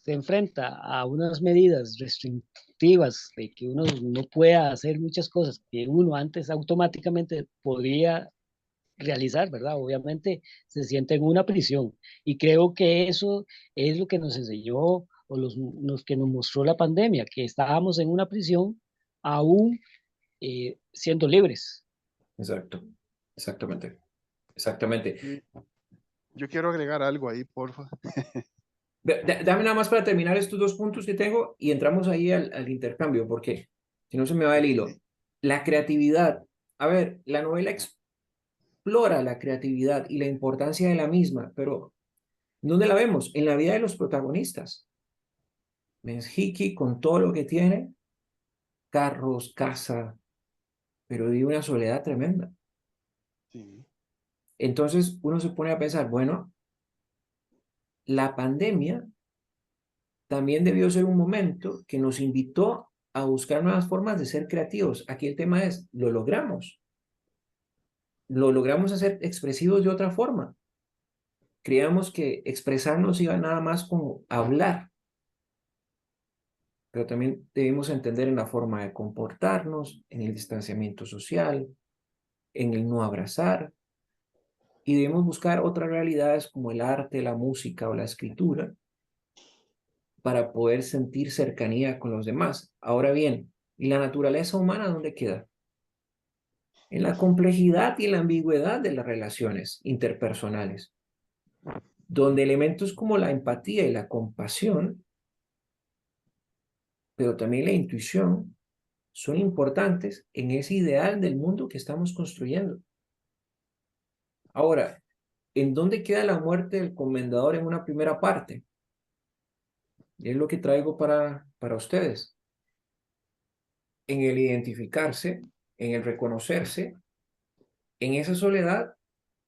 se enfrenta a unas medidas restrictivas de que uno no pueda hacer muchas cosas que uno antes automáticamente podría realizar, ¿verdad? Obviamente se siente en una prisión y creo que eso es lo que nos enseñó o los que nos mostró la pandemia, que estábamos en una prisión aún siendo libres. Exacto, exactamente, exactamente. Sí, yo quiero agregar algo ahí, porfa. Dame nada más para terminar estos dos puntos que tengo y entramos ahí al intercambio, porque si no se me va el hilo. Sí, La creatividad. A ver, la novela explora la creatividad y la importancia de la misma, pero ¿dónde la vemos? En la vida de los protagonistas. Menzhiki con todo lo que tiene, carros, casa, pero vive una soledad tremenda. sí. Entonces uno se pone a pensar, bueno, la pandemia también debió ser un momento que nos invitó a buscar nuevas formas de ser creativos. Aquí el tema es, lo logramos hacer expresivos de otra forma. Creíamos que expresarnos iba nada más como hablar, pero también debimos entender en la forma de comportarnos, en el distanciamiento social, en el no abrazar, y debemos buscar otras realidades como el arte, la música o la escritura para poder sentir cercanía con los demás. Ahora bien, ¿y la naturaleza humana dónde queda? En la complejidad y en la ambigüedad de las relaciones interpersonales, donde elementos como la empatía y la compasión, pero también la intuición, son importantes en ese ideal del mundo que estamos construyendo. Ahora, ¿en dónde queda la muerte del comendador en una primera parte? Y es lo que traigo para ustedes. En el identificarse, en el reconocerse, en esa soledad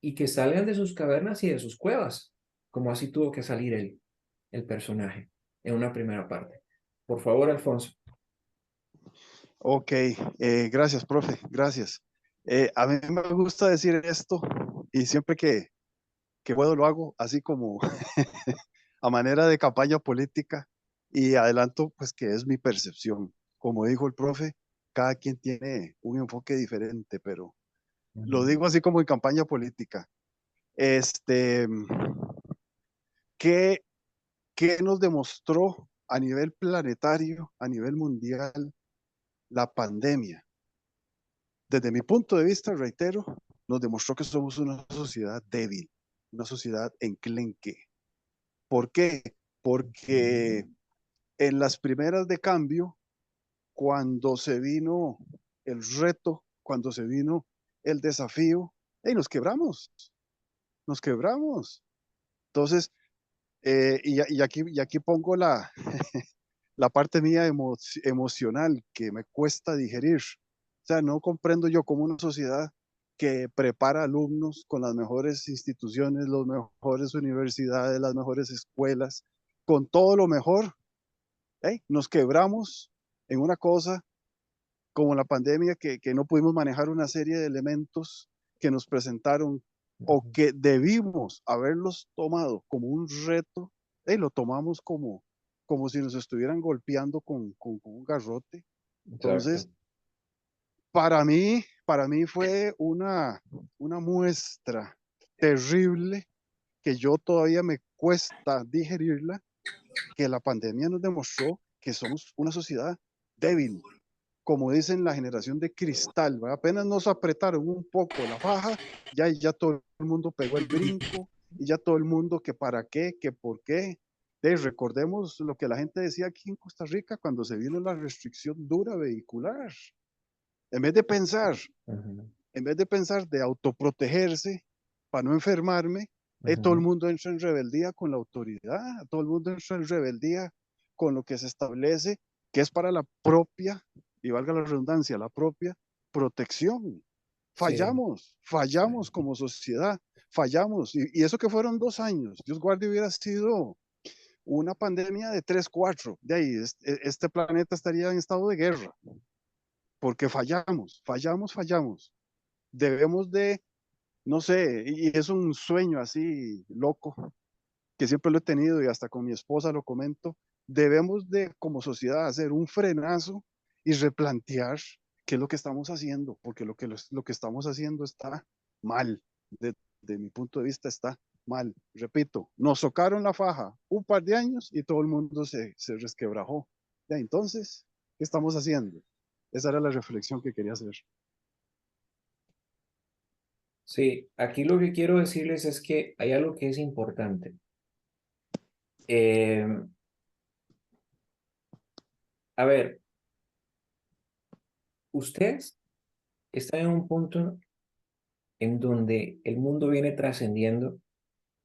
y que salgan de sus cavernas y de sus cuevas, como así tuvo que salir el personaje en una primera parte. Por favor, Alfonso. Ok, gracias, profe, gracias. A mí me gusta decir esto y siempre que puedo lo hago, así como a manera de campaña política y adelanto pues que es mi percepción. Como dijo el profe, cada quien tiene un enfoque diferente, pero lo digo así como en campaña política. Este, ¿qué, qué nos demostró a nivel planetario, a nivel mundial, la pandemia? Desde mi punto de vista, reitero, nos demostró que somos una sociedad débil, una sociedad enclenque. ¿Por qué? Porque en las primeras de cambio, cuando se vino el reto, cuando se vino el desafío, hey, nos quebramos, nos quebramos. Entonces, y aquí pongo la parte mía emocional que me cuesta digerir. O sea, no comprendo yo como una sociedad que prepara alumnos con las mejores instituciones, las mejores universidades, las mejores escuelas, con todo lo mejor. ¿Eh? Nos quebramos en una cosa como la pandemia que no pudimos manejar una serie de elementos que nos presentaron o que debimos haberlos tomado como un reto, lo tomamos como si nos estuvieran golpeando con un garrote. Exacto. Entonces, para mí fue una muestra terrible que yo todavía me cuesta digerirla, que la pandemia nos demostró que somos una sociedad débil, como dicen la generación de cristal, ¿verdad? Apenas nos apretaron un poco la faja, ya todo el mundo pegó el brinco, y ya todo el mundo que para qué, que por qué. Recordemos lo que la gente decía aquí en Costa Rica cuando se vino la restricción dura vehicular. En vez de pensar, en vez de pensar de autoprotegerse para no enfermarme, todo el mundo entra en rebeldía con la autoridad, todo el mundo entra en rebeldía con lo que se establece que es para la propia, y valga la redundancia, la propia protección. Sí, Fallamos como sociedad, fallamos. Y eso que fueron 2 años, Dios guarde, hubiera sido una pandemia de 3, 4. De ahí, este planeta estaría en estado de guerra, porque fallamos. Debemos de, no sé, y es un sueño así loco, que siempre lo he tenido y hasta con mi esposa lo comento, debemos de como sociedad hacer un frenazo y replantear qué es lo que estamos haciendo, porque lo que estamos haciendo está mal, de mi punto de vista está mal. Repito, nos socaron la faja un par de años y todo el mundo se resquebrajó. Ya, entonces, ¿qué estamos haciendo? Esa era la reflexión que quería hacer. sí, aquí lo que quiero decirles es que hay algo que es importante. Eh, a ver, ustedes están en un punto en donde el mundo viene trascendiendo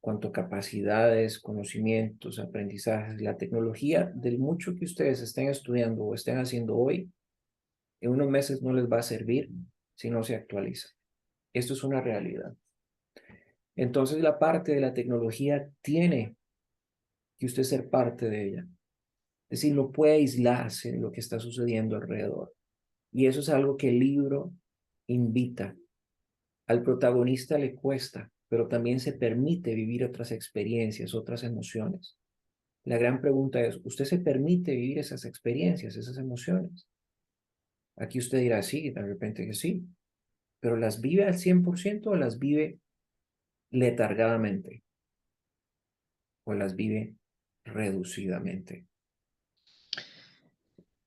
cuanto a capacidades, conocimientos, aprendizajes, la tecnología del mucho que ustedes estén estudiando o estén haciendo hoy, en unos meses no les va a servir si no se actualiza. Esto es una realidad. Entonces la parte de la tecnología tiene que usted ser parte de ella. Es decir, no puede aislarse de lo que está sucediendo alrededor. Y eso es algo que el libro invita. Al protagonista le cuesta, pero también se permite vivir otras experiencias, otras emociones. La gran pregunta es, ¿usted se permite vivir esas experiencias, esas emociones? Aquí usted dirá sí, de repente que sí, pero ¿las vive al 100% o las vive letargadamente? ¿O las vive reducidamente?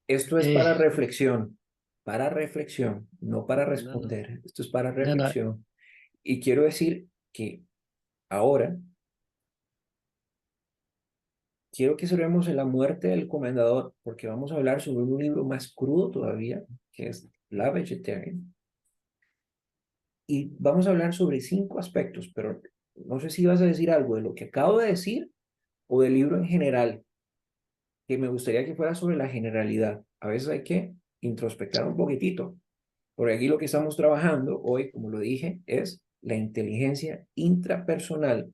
Esto es Eh, para reflexión, no para no, no, responder. Esto es para no, no, reflexión. Y quiero decir que ahora quiero que celebremos en la muerte del comendador, porque vamos a hablar sobre un libro más crudo todavía, que es La Vegetarian. Y vamos a hablar sobre 5 aspectos, pero no sé si vas a decir algo de lo que acabo de decir o del libro en general, que me gustaría que fuera sobre la generalidad. A veces hay que introspectar un poquitito. Por aquí lo que estamos trabajando hoy, como lo dije, es la inteligencia intrapersonal.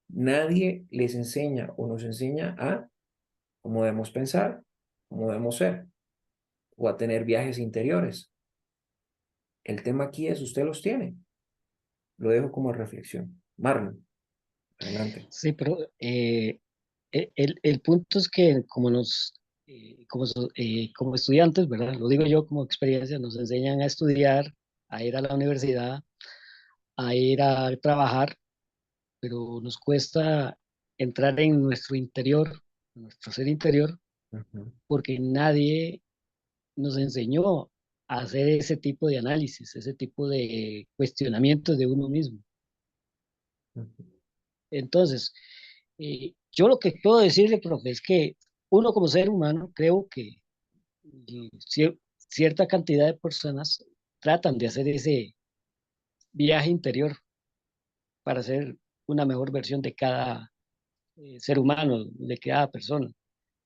Nadie les enseña o nos enseña a cómo debemos pensar, como debemos ser, o a tener viajes interiores. El tema aquí es, usted los tiene. Lo dejo como reflexión. Marlon, adelante. Sí, pero el punto es que como estudiantes, ¿verdad? Lo digo yo como experiencia, nos enseñan a estudiar, a ir a la universidad, a ir a trabajar, pero nos cuesta entrar en nuestro interior, en nuestro ser interior, Ujú, porque nadie nos enseñó a hacer ese tipo de análisis, ese tipo de cuestionamientos de uno mismo. ujú. Entonces, yo lo que puedo decirle, profe, es que uno como ser humano, creo que cierta cantidad de personas tratan de hacer ese viaje interior para ser una mejor versión de cada ser humano, de cada persona.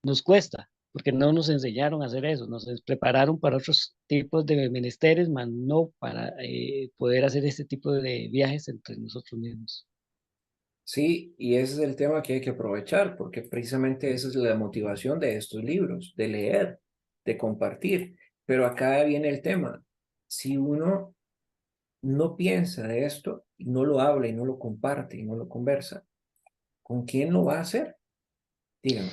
Nos cuesta, porque no nos enseñaron a hacer eso, nos prepararon para otros tipos de menesteres, mas no para poder hacer este tipo de viajes entre nosotros mismos. Sí, y ese es el tema que hay que aprovechar, porque precisamente esa es la motivación de estos libros, de leer, de compartir. Pero acá viene el tema. Si uno no piensa de esto, y no lo habla y no lo comparte y no lo conversa, ¿con quién lo va a hacer? Dígame.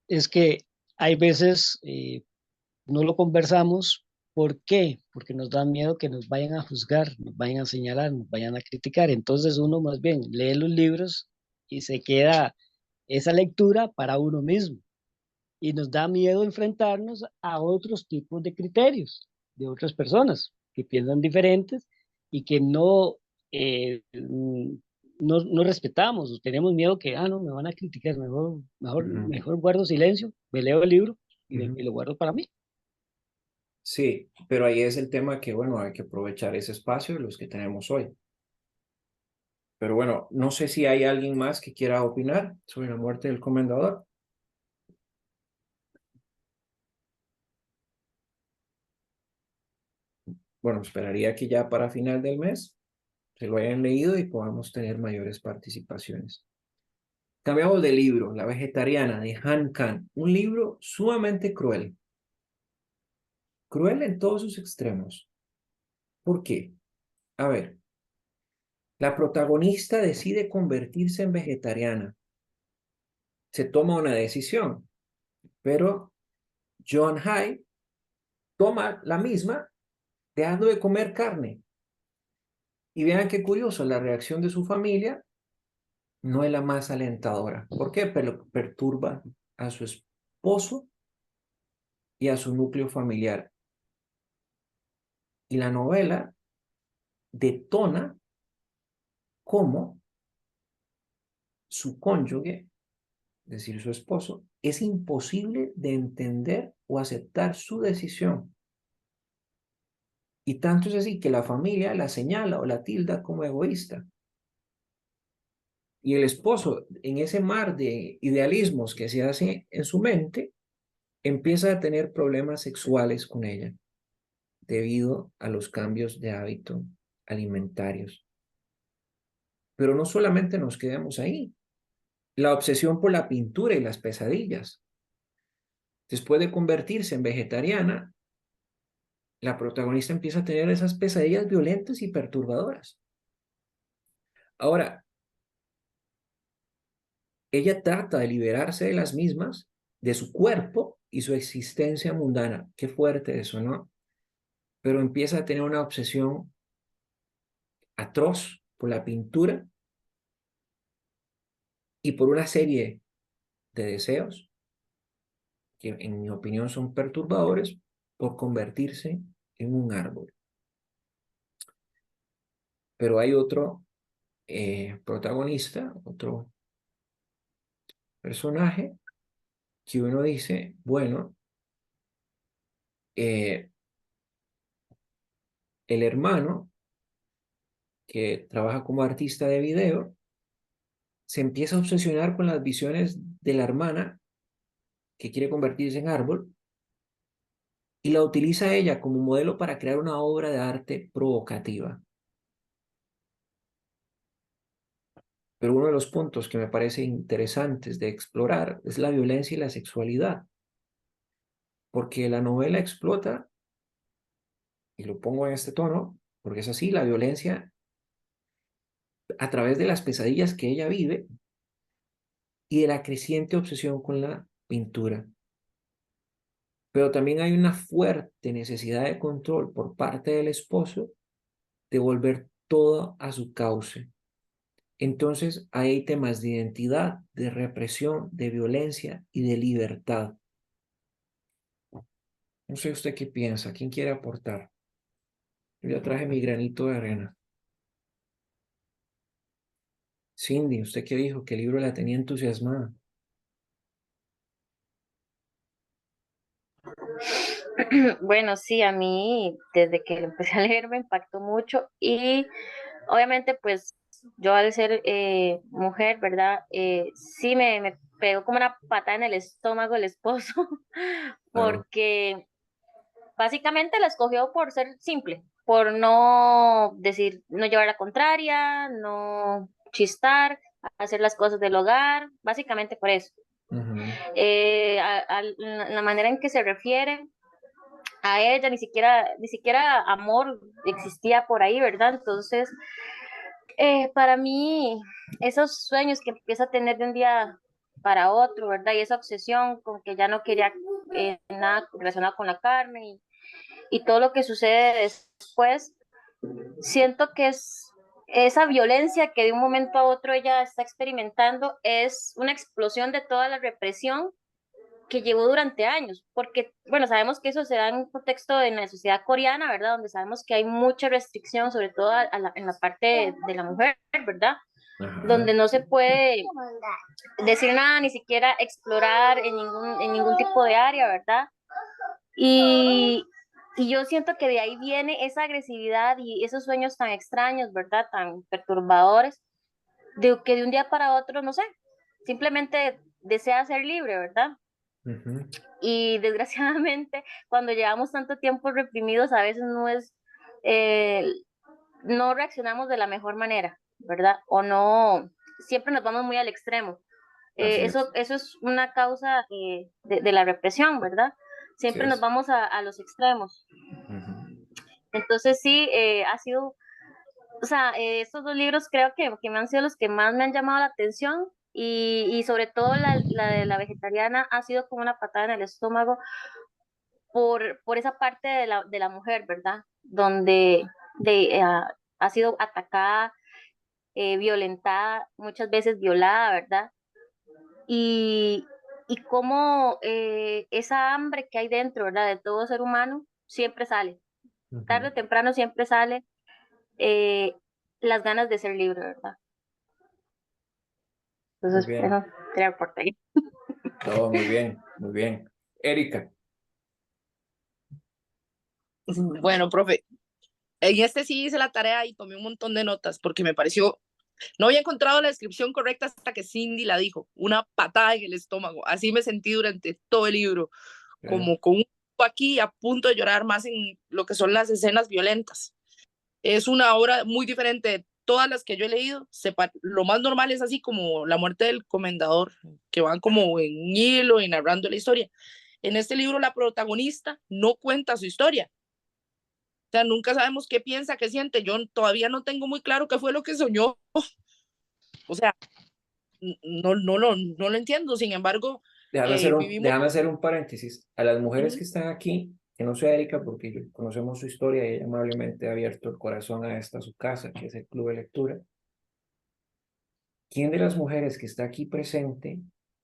Es que hay veces no lo conversamos. ¿Por qué? Porque nos da miedo que nos vayan a juzgar, nos vayan a señalar, nos vayan a criticar. Entonces uno más bien lee los libros y se queda esa lectura para uno mismo. Y nos da miedo enfrentarnos a otros tipos de criterios de otras personas que piensan diferentes y que no respetamos o tenemos miedo que, no, me van a criticar, Ujú, mejor guardo silencio, me leo el libro ujú. y lo guardo para mí. Sí, pero ahí es el tema que, bueno, hay que aprovechar ese espacio de los que tenemos hoy. Pero bueno, no sé si hay alguien más que quiera opinar sobre la muerte del comendador. Bueno, esperaría que ya para final del mes se lo hayan leído y podamos tener mayores participaciones. Cambiamos de libro, La vegetariana de Han Kang, un libro sumamente cruel, cruel en todos sus extremos. ¿Por qué? A ver, la protagonista decide convertirse en vegetariana, se toma una decisión, pero John Hai toma la misma dejando de comer carne. Y vean qué curioso, la reacción de su familia no es la más alentadora. ¿Por qué? Pero perturba a su esposo y a su núcleo familiar. Y la novela detona cómo su cónyuge, es decir, su esposo, es imposible de entender o aceptar su decisión. Y tanto es así que la familia la señala o la tilda como egoísta. Y el esposo, en ese mar de idealismos que se hace en su mente, empieza a tener problemas sexuales con ella debido a los cambios de hábito alimentarios. Pero no solamente nos quedamos ahí. La obsesión por la pintura y las pesadillas. Después de convertirse en vegetariana, la protagonista empieza a tener esas pesadillas violentas y perturbadoras. Ahora, ella trata de liberarse de las mismas, de su cuerpo y su existencia mundana. Qué fuerte eso, ¿no? Pero empieza a tener una obsesión atroz por la pintura y por una serie de deseos que en mi opinión son perturbadores por convertirse en un árbol. Pero hay otro protagonista, otro personaje que uno dice, bueno, el hermano que trabaja como artista de video se empieza a obsesionar con las visiones de la hermana que quiere convertirse en árbol y la utiliza a ella como modelo para crear una obra de arte provocativa. Pero uno de los puntos que me parece interesantes de explorar es la violencia y la sexualidad. porque la novela explota, y lo pongo en este tono, porque es así, la violencia a través de las pesadillas que ella vive y de la creciente obsesión con la pintura. Pero también hay una fuerte necesidad de control por parte del esposo de volver todo a su cauce. Entonces hay temas de identidad, de represión, de violencia y de libertad. No sé usted qué piensa, ¿quién quiere aportar? Yo ya traje mi granito de arena. Cindy, ¿usted qué dijo? Que el libro la tenía entusiasmada. Bueno, sí, a mí desde que lo empecé a leer me impactó mucho y obviamente pues yo al ser mujer, ¿verdad? Sí me pegó como una patada en el estómago el esposo Claro. porque básicamente la escogió por ser simple, por no decir, no llevar la contraria, no chistar, hacer las cosas del hogar, básicamente por eso. Ujú. La manera en que se refiere a ella, ni siquiera amor existía por ahí, ¿verdad? Entonces, para mí, esos sueños que empieza a tener de un día para otro, ¿verdad? Y esa obsesión con que ya no quería nada relacionado con la carne y todo lo que sucede después, siento que es esa violencia que de un momento a otro ella está experimentando es una explosión de toda la represión que llevó durante años, porque, bueno, sabemos que eso se da en un contexto en la sociedad coreana, ¿verdad? Donde sabemos que hay mucha restricción, sobre todo en la parte de la mujer, ¿verdad? Ajá. Donde no se puede decir nada, ni siquiera explorar en ningún tipo de área, ¿verdad? Y yo siento que de ahí viene esa agresividad y esos sueños tan extraños, ¿verdad? Tan perturbadores, de que de un día para otro, no sé, simplemente desea ser libre, ¿verdad? Ujú. Y desgraciadamente, cuando llevamos tanto tiempo reprimidos, a veces eh, no reaccionamos de la mejor manera, ¿verdad? O no, siempre nos vamos muy al extremo. Así es. Eso es una causa de la represión, ¿verdad? Así Siempre nos es. vamos a los extremos. Ujú. Entonces sí, ha sido, o sea, estos dos libros creo que me han sido los que más me han llamado la atención y sobre todo la de la vegetariana ha sido como una patada en el estómago por esa parte de la mujer, ¿verdad? Donde ha sido atacada, violentada, muchas veces violada, ¿verdad? Y, y cómo esa hambre que hay dentro, ¿verdad? De todo ser humano siempre sale, tarde Ujú. o temprano siempre sale eh, las ganas de ser libre, ¿verdad? Muy Entonces, bien. eso quería aportar ahí. Todo muy bien, muy bien. Erika. Bueno, profe, en este sí hice la tarea y tomé un montón de notas porque me pareció, no había encontrado la descripción correcta hasta que Cindy la dijo, una patada en el estómago. Así me sentí durante todo el libro, Okay. como con un aquí a punto de llorar más en lo que son las escenas violentas. Es una obra muy diferente de todas las que yo he leído. Lo más normal es así como la muerte del comendador, que van como en un hilo y narrando la historia. En este libro la protagonista no cuenta su historia. O sea, nunca sabemos qué piensa, qué siente. Yo todavía no tengo muy claro qué fue lo que soñó. O sea, no lo entiendo. Sin embargo, vivimos... Déjame hacer un paréntesis. A las Uh mujeres -huh. que están aquí, que no sea Erika, porque conocemos su historia y ella amablemente ha abierto el corazón a esta su casa, que es el Club de Lectura. ¿Quién de las mujeres que está aquí presente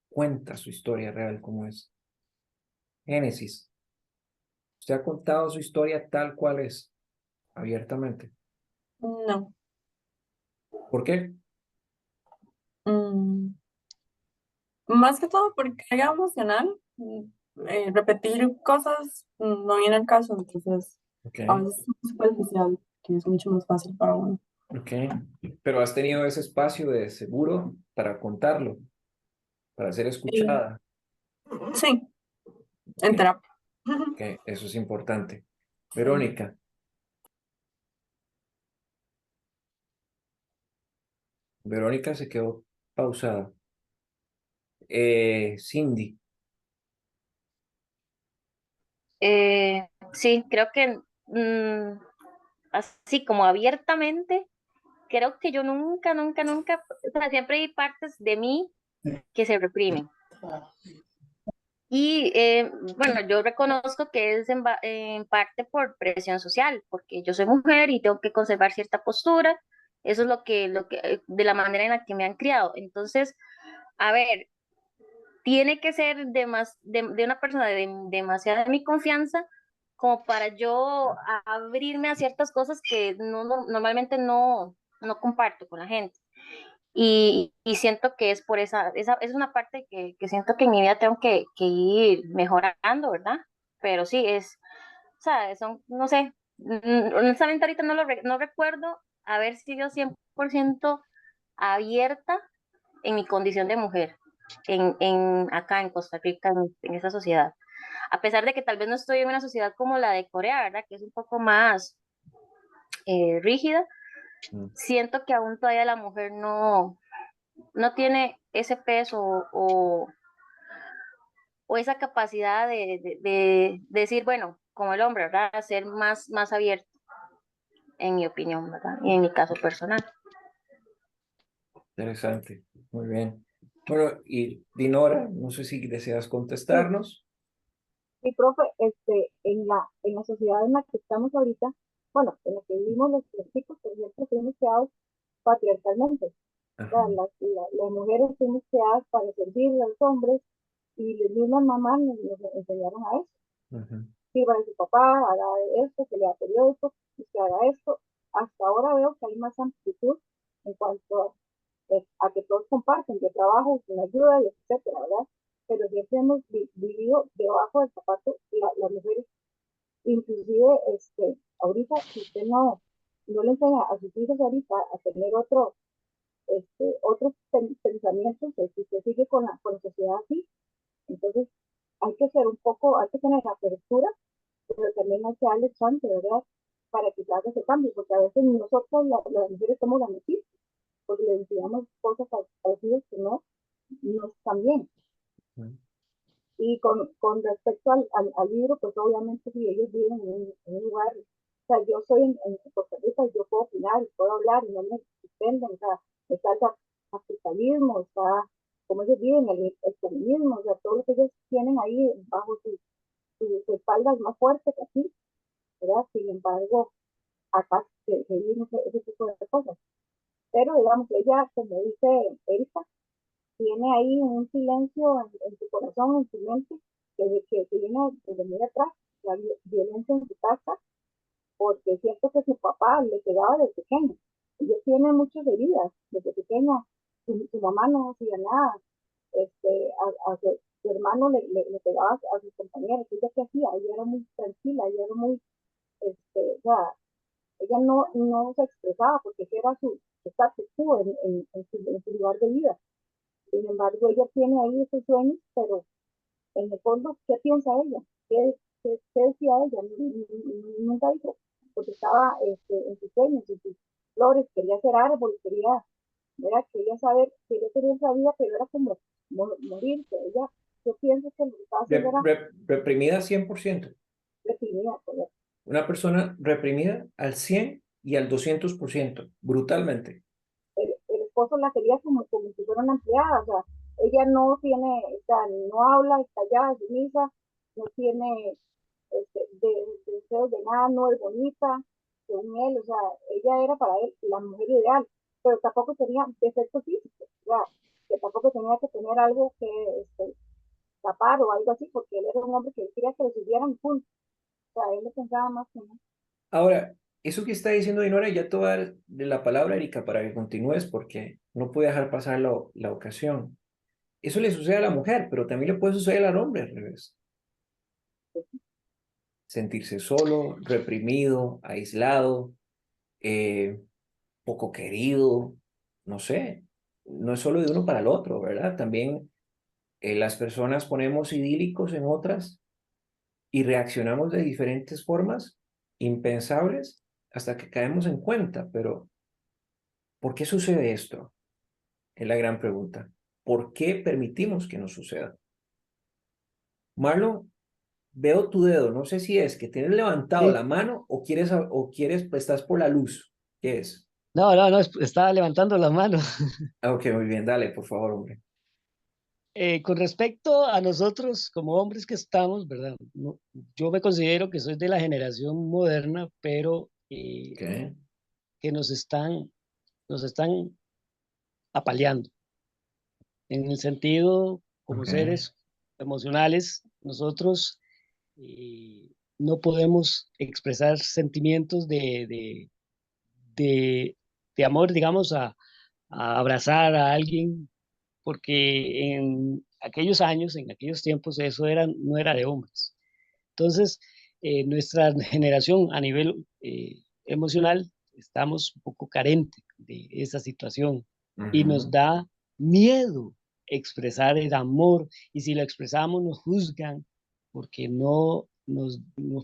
cuenta su historia real como es? Génesis. Usted ha contado su historia tal cual es, abiertamente. No. ¿Por qué? Mm, Más que todo porque era emocional. Repetir cosas no viene al caso, entonces Ok, a veces es muy superficial, que es mucho más fácil para uno. ok. Pero has tenido ese espacio de seguro para contarlo, para ser Y escuchada. sí, Ok, en terapia. ok, eso es importante. Sí. Verónica, Verónica se quedó pausada. Cindy, Sí, creo que así como abiertamente, creo que yo nunca, o sea, siempre hay partes de mí que se reprimen. Y bueno, yo reconozco que es en parte por presión social, porque yo soy mujer y tengo que conservar cierta postura. Eso es de la manera en la que me han criado. Entonces, a ver, tiene que ser de una persona de demasiada mi confianza como para yo abrirme a ciertas cosas que normalmente no comparto con la gente. Y siento que es por esa es una parte que siento que en mi vida tengo que ir mejorando, ¿verdad? Pero sí, o sea, no sé, honestamente ahorita no recuerdo haber sido 100% abierta en mi condición de mujer, acá en Costa Rica, en esta sociedad. A pesar de que tal vez no estoy en una sociedad como la de Corea, ¿verdad? Que es un poco más rígida, Mm. siento que aún todavía la mujer no tiene ese peso o esa capacidad de decir, bueno, como el hombre, ¿verdad? Ser más abierto, en mi opinión, ¿verdad? Y en mi caso personal. Interesante, muy bien. Bueno, y Dinora, no sé si deseas Sí, contestarnos. sí, profe, en la sociedad en la que estamos ahorita, bueno, en la que vivimos los chicos, por ejemplo, fuimos creados patriarcalmente. O Ajá, sea, las mujeres fuimos creadas para servir a los hombres y las mismas mamás nos enseñaron a eso. ajá. Sirva a su papá, haga esto, que lea periódicos, y que haga esto. Hasta ahora veo que hay más amplitud en cuanto a que todos comparten, yo trabajo sin ayuda, y etcétera, ¿verdad? Pero siempre hemos vivido debajo del zapato las mujeres, inclusive ahorita, si usted no le enseña a sus hijos ahorita a tener otros pensamientos, si usted sigue con la sociedad así, entonces hay que tener apertura, pero también hay que darle chance, ¿verdad? Para que se haga ese cambio, porque a veces nosotros, las mujeres, somos las noticias, porque le enseñamos cosas a los hijos que no están bien. Mm. Y con respecto al libro, pues obviamente si ellos viven en un lugar, o sea, yo soy en Costa Rica y yo puedo opinar y puedo hablar y no me suspenden, o sea, está el capitalismo, está como ellos viven, el feminismo, o sea, todo lo que ellos tienen ahí bajo su espalda es más fuerte que aquí, ¿verdad? Sin embargo, acá se viven ese tipo de cosas. Pero digamos, ella, como dice Erika, tiene ahí un silencio en su corazón, en su mente, que viene desde muy atrás, la violencia en su casa, porque es cierto que su papá le pegaba desde pequeño. Ella tiene muchas heridas desde pequeña, su mamá no hacía nada, su hermano le pegaba a sus compañeros, ella qué hacía, ella era muy tranquila, ella era muy, o sea, ella no se expresaba porque ese era su status quo en su lugar de vida. Sin embargo, ella tiene ahí esos sueños, pero en el fondo, ¿qué piensa ella? ¿Qué decía ella? Nunca dijo, porque estaba en sus sueños, en sus flores, quería ser árbol, quería saber, quería tener esa vida, pero era como morirse. Ella, yo pienso que lo que estaba haciendo era Reprimida 100%. reprimida, pues, Una persona reprimida al 100 y al 200%, brutalmente. el esposo la quería como si fuera una empleada, o sea, ella no tiene, o sea, no habla, está callada, es sumisa, no tiene deseos de nada, no es bonita, según él, o sea, ella era para él la mujer ideal, pero tampoco tenía defectos físicos, o sea, que tampoco tenía que tener algo que tapar o algo así, porque él era un hombre que quería que lo sirvieran juntos, o sea, él le pensaba más que no. Ahora, eso que está diciendo Dinora, ya te voy a dar de la palabra, Erika, para que continúes, porque no puedo dejar pasar la ocasión. Eso le sucede a la mujer, pero también le puede suceder al hombre al revés. Sentirse solo, reprimido, aislado, eh, poco querido, no sé. No es solo de uno para el otro, ¿verdad? También las personas ponemos idílicos en otras y reaccionamos de diferentes formas impensables hasta que caemos en cuenta. Pero, ¿por qué sucede esto? Es la gran pregunta. ¿Por qué permitimos que nos suceda? Marlon, veo tu dedo, no sé si es que tienes levantado la Sí. mano o quieres, pues, estás por la luz. ¿Qué es? No, no, no, estaba levantando la mano. Ah, ok, muy bien, dale, por favor, hombre. Con respecto a nosotros como hombres que estamos, ¿verdad? Yo me considero que soy de la generación moderna, pero Ok, que nos están apaleando. En el sentido, como ok, seres emocionales, nosotros no podemos expresar sentimientos de, de amor, digamos, a abrazar a alguien, porque en aquellos años, en aquellos tiempos, eso no era de hombres. Entonces, nuestra generación a nivel emocional estamos un poco carentes de esa situación y nos ujú. da miedo expresar el amor y si lo expresamos nos juzgan porque nos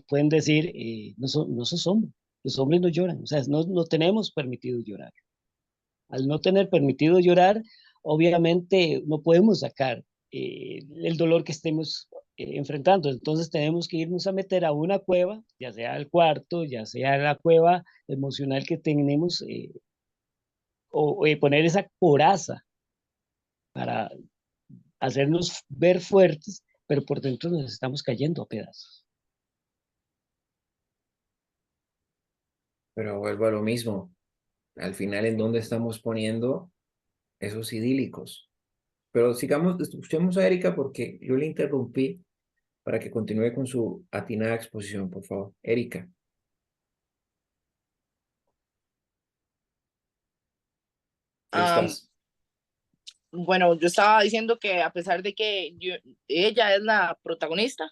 pueden decir, no sos hombre, los hombres no lloran, o sea, no tenemos permitido llorar. Al no tener permitido llorar, obviamente no podemos sacar el dolor que estemos enfrentando. Entonces tenemos que irnos a meter a una cueva, ya sea al cuarto, ya sea la cueva emocional que tenemos, o poner esa coraza para hacernos ver fuertes, pero por dentro nos estamos cayendo a pedazos. Pero vuelvo a lo mismo. Al final, ¿en dónde estamos poniendo esos idílicos? Pero sigamos, escuchemos a Erika porque yo le interrumpí para que continúe con su atinada exposición, por favor. Erika, si Am, estás. bueno, yo estaba diciendo que a pesar de que ella es la protagonista,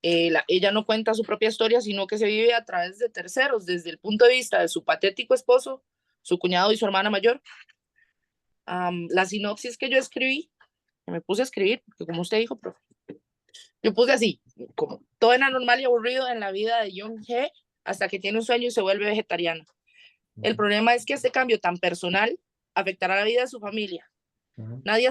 ella no cuenta su propia historia, sino que se vive a través de terceros, desde el punto de vista de su patético esposo, su cuñado y su hermana mayor. La sinopsis que yo escribí, que me puse a escribir, porque como usted dijo, profe, yo puse así, como todo era normal y aburrido en la vida de Young Hee hasta que tiene un sueño y se vuelve vegetariana. El problema es que este cambio tan personal afectará la vida de su familia. Ujú, Nadie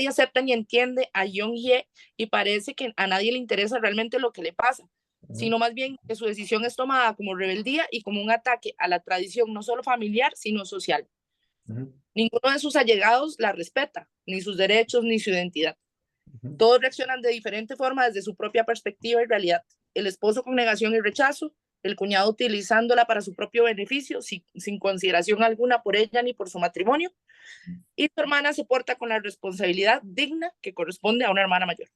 acepta ni entiende a Young Hye y parece que a nadie le interesa realmente lo que le pasa, ujú, sino más bien que su decisión es tomada como rebeldía y como un ataque a la tradición no solo familiar, sino social. ujú, Ninguno de sus allegados la respeta, ni sus derechos, ni su identidad. ujú, Todos reaccionan de diferente forma desde su propia perspectiva y realidad. El esposo con negación y rechazo, el cuñado utilizándola para su propio beneficio, sin consideración alguna por ella ni por su matrimonio, y su hermana se porta con la responsabilidad digna que corresponde a una hermana mayor.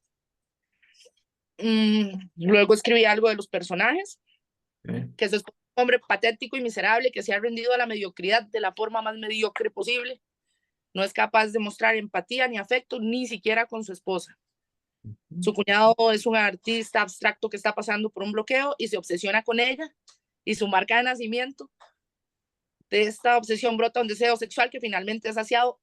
Luego escribí algo de los personajes, ok, que es un hombre patético y miserable que se ha rendido a la mediocridad de la forma más mediocre posible. No es capaz de mostrar empatía ni afecto, ni siquiera con su esposa. ujú. Su cuñado es un artista abstracto que está pasando por un bloqueo y se obsesiona con ella, y su marca de nacimiento de esta obsesión brota un deseo sexual que finalmente es saciado,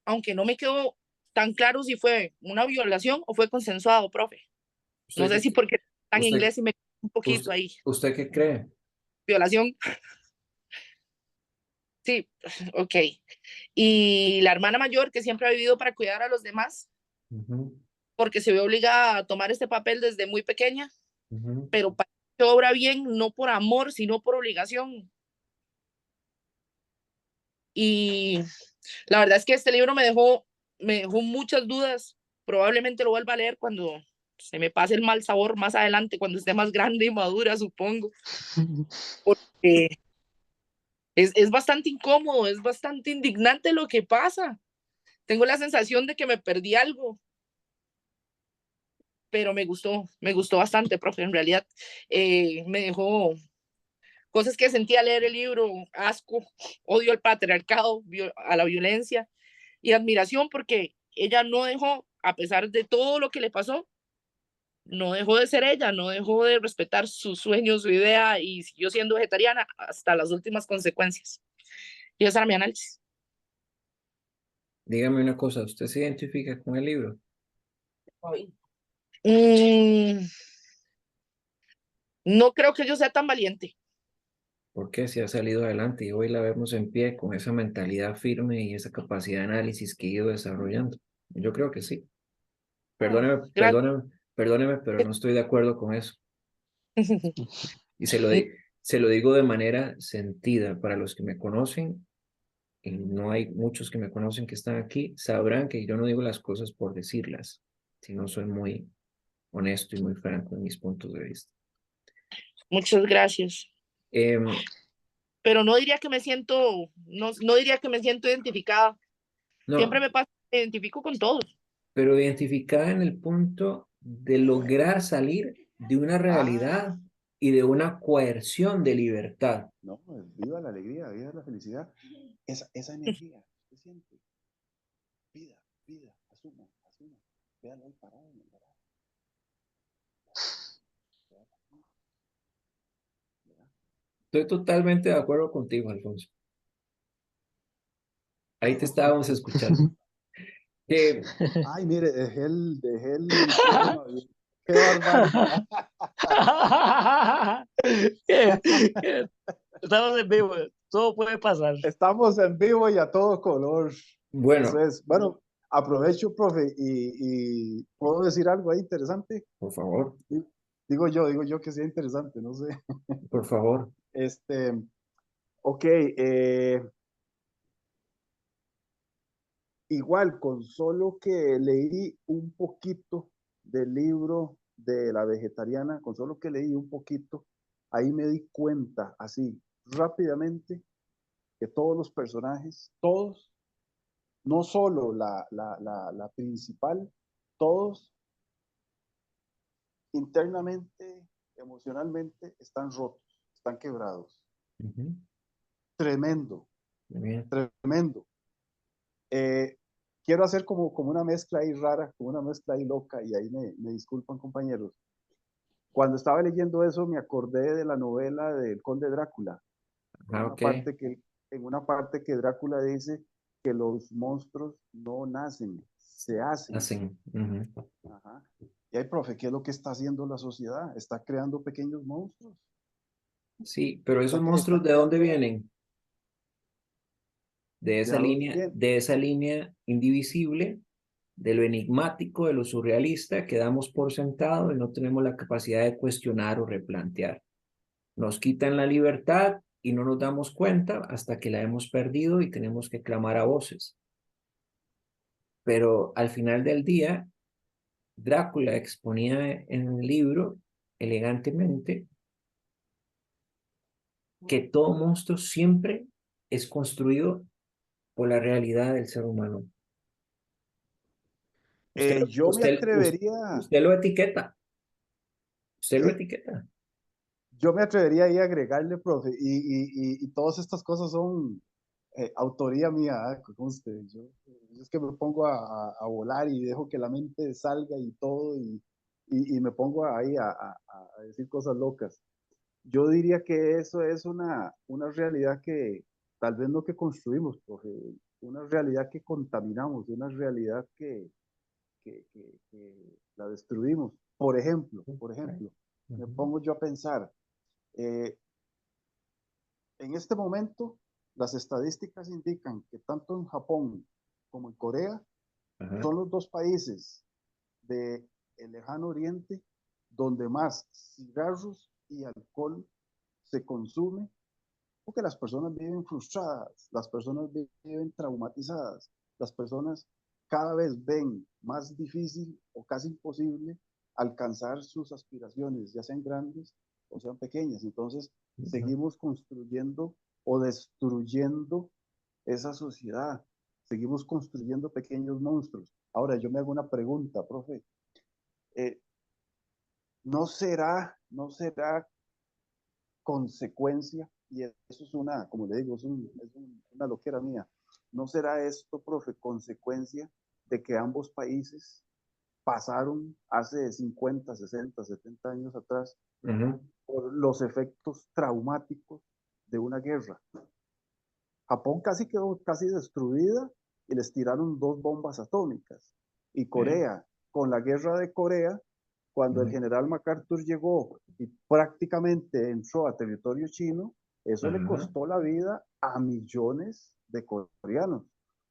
aunque no me quedó tan claro si fue una violación o fue consensuado, profe. No ¿Usted sé si qué, porque está en usted, inglés y me quedó un poquito usted, ahí. usted qué cree? Violación, sí, ok. Y la hermana mayor que siempre ha vivido para cuidar a los demás, Ujú, porque se ve obligada a tomar este papel desde muy pequeña, ujú. pero que obra bien no por amor, sino por obligación. Y la verdad es que este libro me dejó muchas dudas. Probablemente lo vuelva a leer cuando se me pase el mal sabor más adelante, cuando esté más grande y madura, supongo. Porque es bastante incómodo, es bastante indignante lo que pasa. Tengo la sensación de que me perdí algo, pero me gustó bastante, profe, en realidad. Me dejó cosas que sentía al leer el libro, asco, odio al patriarcado, a la violencia y admiración porque ella no dejó, a pesar de todo lo que le pasó, no dejó de ser ella, no dejó de respetar sus sueños, su idea y siguió siendo vegetariana hasta las últimas consecuencias. Y ese era mi análisis. Dígame una cosa, ¿usted se identifica con el libro? Mm, no creo que yo sea tan valiente. ¿Por qué si ha salido adelante y hoy la vemos en pie con esa mentalidad firme y esa capacidad de análisis que ha ido desarrollando? Yo creo que sí. Perdóneme, Gracias. perdóneme, Perdóneme, pero no estoy de acuerdo con eso. Y se lo digo de manera sentida. Para los que me conocen, y no hay muchos que me conocen que están aquí, sabrán que yo no digo las cosas por decirlas, sino soy muy honesto y muy franco en mis puntos de vista. Muchas gracias. Em, Pero no diría que me siento, no diría que me siento identificada. Siempre no, me pasa, me identifico con todos. pero identificada en el punto de lograr salir de una realidad y de una coerción de libertad. No, pues, viva la alegría, viva la felicidad. Esa energía, ¿qué siente? Pida, pida, asuma, asuma. Véalo ahí parado en el garaje. Estoy totalmente de acuerdo contigo, Alfonso. Ahí te estábamos escuchando. Que, Ay, mire, dejé el micrófono abierto. Qué barbaridad. Estamos en vivo, todo puede pasar. Estamos en vivo y a todo color. Eso bueno, es. Bueno, aprovecho, profe, y puedo decir algo ahí interesante. por favor, Digo yo que sea interesante, no sé. por favor. Ok, igual, con solo que leí un poquito del libro de la vegetariana, con solo que leí un poquito, ahí me di cuenta, así, rápidamente, que todos los personajes, todos, no solo la principal, todos internamente, emocionalmente, están rotos, están quebrados. Ujú. Tremendo, Muy bien. tremendo. Quiero hacer como una mezcla ahí rara, como una mezcla ahí loca, y ahí me disculpan, compañeros. Cuando estaba leyendo eso, me acordé de la novela del Conde Drácula, en Ah, una ok. en una parte que Drácula dice que los monstruos no nacen, se hacen. Hacen. Ujú. Ajá. Y ahí, profe, ¿qué es lo que está haciendo la sociedad? Está creando pequeños monstruos. Sí, pero esos Está monstruos, ¿de dónde creando, vienen? ¿de dónde viene? De esa línea indivisible, de lo enigmático, de lo surrealista, que damos por sentado y no tenemos la capacidad de cuestionar o replantear. Nos quitan la libertad y no nos damos cuenta hasta que la hemos perdido y tenemos que clamar a voces. Pero al final del día, Drácula exponía en el libro elegantemente que todo monstruo siempre es construido por la realidad del ser humano. Yo me atrevería, Usted lo etiqueta, usted lo sí, etiqueta. yo me atrevería ahí a agregarle, profe, y todas estas cosas son autoría mía, con usted. Yo es que me pongo a volar y dejo que la mente salga y todo, y me pongo ahí a decir cosas locas. Yo diría que eso es una realidad que tal vez no que construimos, profe, una realidad que contaminamos, una realidad que la destruimos. Por ejemplo, me Ujú. pongo yo a pensar, eh, en este momento, las estadísticas indican que tanto en Japón como en Corea Ajá. son los dos países del lejano oriente donde más cigarros y alcohol se consume, porque las personas viven frustradas, las personas viven traumatizadas, las personas cada vez ven más difícil o casi imposible alcanzar sus aspiraciones, ya sean grandes o sean pequeñas. Entonces, Ujú. seguimos construyendo o destruyendo esa sociedad. Seguimos construyendo pequeños monstruos. Ahora, yo me hago una pregunta, profe. Eh, ¿No será consecuencia, y eso es una, como le digo, una loquera mía, ¿no será esto, profe, consecuencia de que ambos países pasaron hace 50, 60, 70 años atrás Ujú. por los efectos traumáticos de una guerra? Japón casi quedó casi destruida y les tiraron dos bombas atómicas. Y Sí. Corea, con la guerra de Corea, cuando el Ujú. general MacArthur llegó y prácticamente entró a territorio chino, eso le Ajá. costó la vida a millones de coreanos.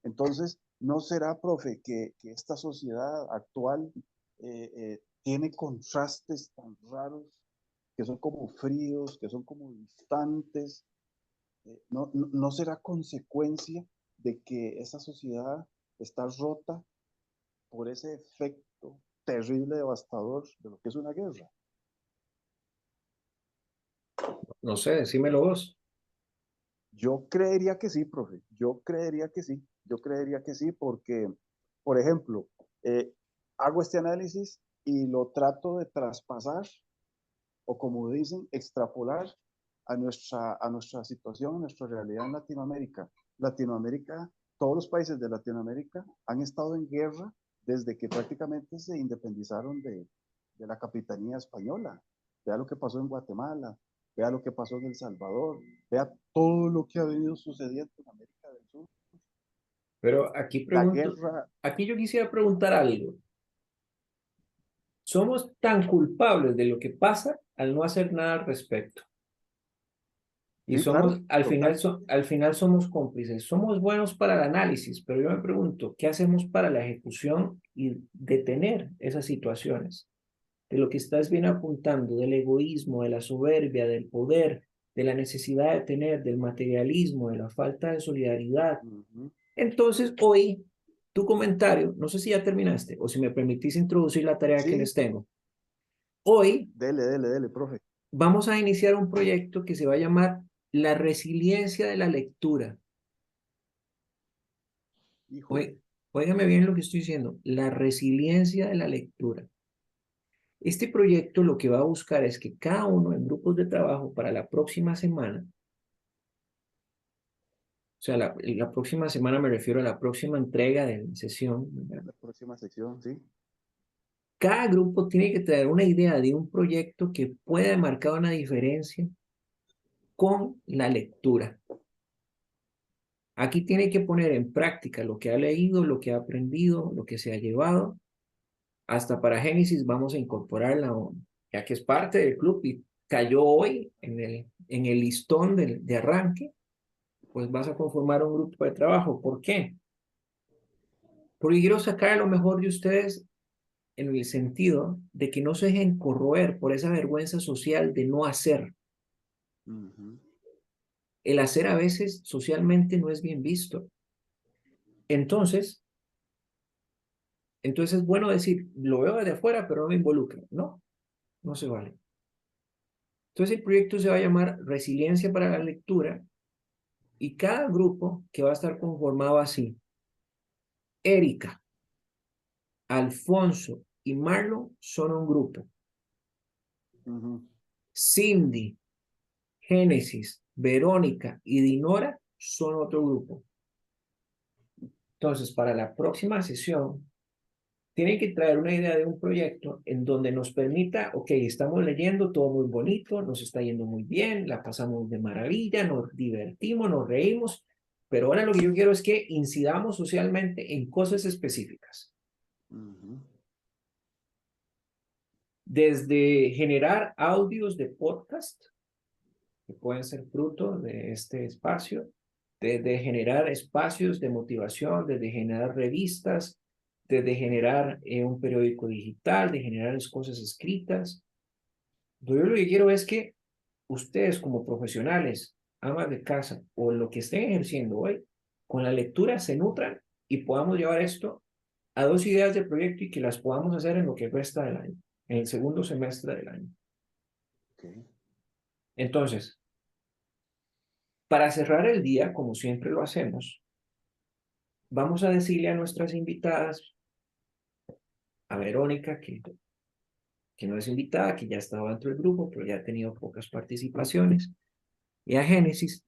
Entonces, ¿no será, profe, que esta sociedad actual tiene contrastes tan raros, que son como fríos, que son como distantes. ¿No será consecuencia de que esa sociedad está rota por ese efecto terrible, devastador de lo que es una guerra? No sé, decímelo vos. Yo creería que sí, profe. Yo creería que sí. Yo creería que sí, porque, por ejemplo, eh, hago este análisis y lo trato de traspasar, o como dicen, extrapolar a nuestra situación, a nuestra realidad en Latinoamérica. Latinoamérica, todos los países de Latinoamérica han estado en guerra desde que prácticamente se independizaron de la capitanía española. Vea lo que pasó en Guatemala, vea lo que pasó en El Salvador, vea todo lo que ha venido sucediendo en América del Sur. Pero aquí La pregunto, guerra, aquí yo quisiera preguntar algo. Somos tan culpables de lo que pasa al no hacer nada al respecto. Y sí, claro, somos, al final, total. al final somos cómplices. Somos buenos para el análisis, pero yo me pregunto, ¿qué hacemos para la ejecución y detener esas situaciones? De lo que estás bien apuntando, del egoísmo, de la soberbia, del poder, de la necesidad de tener, del materialismo, de la falta de solidaridad. Ujú. Entonces, hoy, tu comentario, no sé si ya terminaste o si me permitís introducir la tarea que Sí, les tengo. Hoy dele, profe. vamos a iniciar un proyecto que se va a llamar La resiliencia de la lectura. Híjole. Óigame bien lo que estoy diciendo, la resiliencia de la lectura. Este proyecto lo que va a buscar es que cada uno en grupos de trabajo para la próxima semana, o sea, la próxima semana me refiero a la próxima entrega de la sesión, ¿verdad? La próxima sección, sí. Cada grupo tiene que traer una idea de un proyecto que pueda marcar una diferencia con la lectura. Aquí tiene que poner en práctica lo que ha leído, lo que ha aprendido, lo que se ha llevado. Hasta para Génesis vamos a incorporarla, ya que es parte del club y cayó hoy en el listón de arranque, pues vas a conformar un grupo de trabajo. ¿Por qué? Porque quiero sacar lo mejor de ustedes en el sentido de que no se dejen corroer por esa vergüenza social de no hacer. Ujú. El hacer a veces socialmente no es bien visto. Entonces es bueno decir, lo veo desde afuera, pero no me involucra. No, no se vale. Entonces el proyecto se va a llamar Resiliencia para la Lectura y cada grupo que va a estar conformado así. Erika, Alfonso y Marlon son un grupo. Ujú. Cindy, Génesis, Verónica y Dinora son otro grupo. Entonces, para la próxima sesión, tienen que traer una idea de un proyecto en donde nos permita, ok, estamos leyendo todo muy bonito, nos está yendo muy bien, la pasamos de maravilla, nos divertimos, nos reímos, pero ahora lo que yo quiero es que incidamos socialmente en cosas específicas. Ujú. Desde generar audios de podcast, que pueden ser fruto de este espacio, desde generar espacios de motivación, desde generar revistas, desde generar un periódico digital, de generar cosas escritas. Yo lo que quiero es que ustedes como profesionales, amas de casa o lo que estén ejerciendo hoy, con la lectura se nutran y podamos llevar esto a 2 ideas de proyecto y que las podamos hacer en lo que resta del año, en el segundo semestre del año. Okay. Entonces, para cerrar el día, como siempre lo hacemos, vamos a decirle a nuestras invitadas, a Verónica, que no es invitada, que ya estaba dentro del grupo, pero ya ha tenido pocas participaciones, y a Génesis,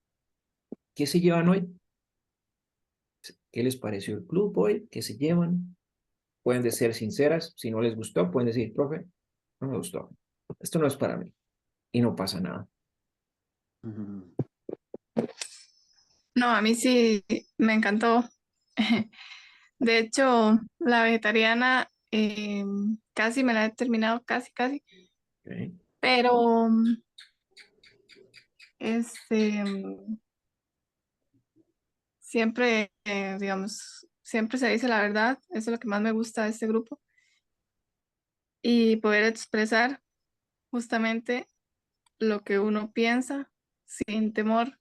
¿qué se llevan hoy? ¿Qué les pareció el club hoy? ¿Qué se llevan? Pueden ser sinceras, si no les gustó, pueden decir, profe, no me gustó, esto no es para mí, y no pasa nada. Ujú. No, a mí sí me encantó. De hecho, la vegetariana casi me la he terminado, casi, casi. ¿Okay? Pero siempre, digamos, siempre se dice la verdad. Eso es lo que más me gusta de este grupo. y poder expresar justamente lo que uno piensa sin temor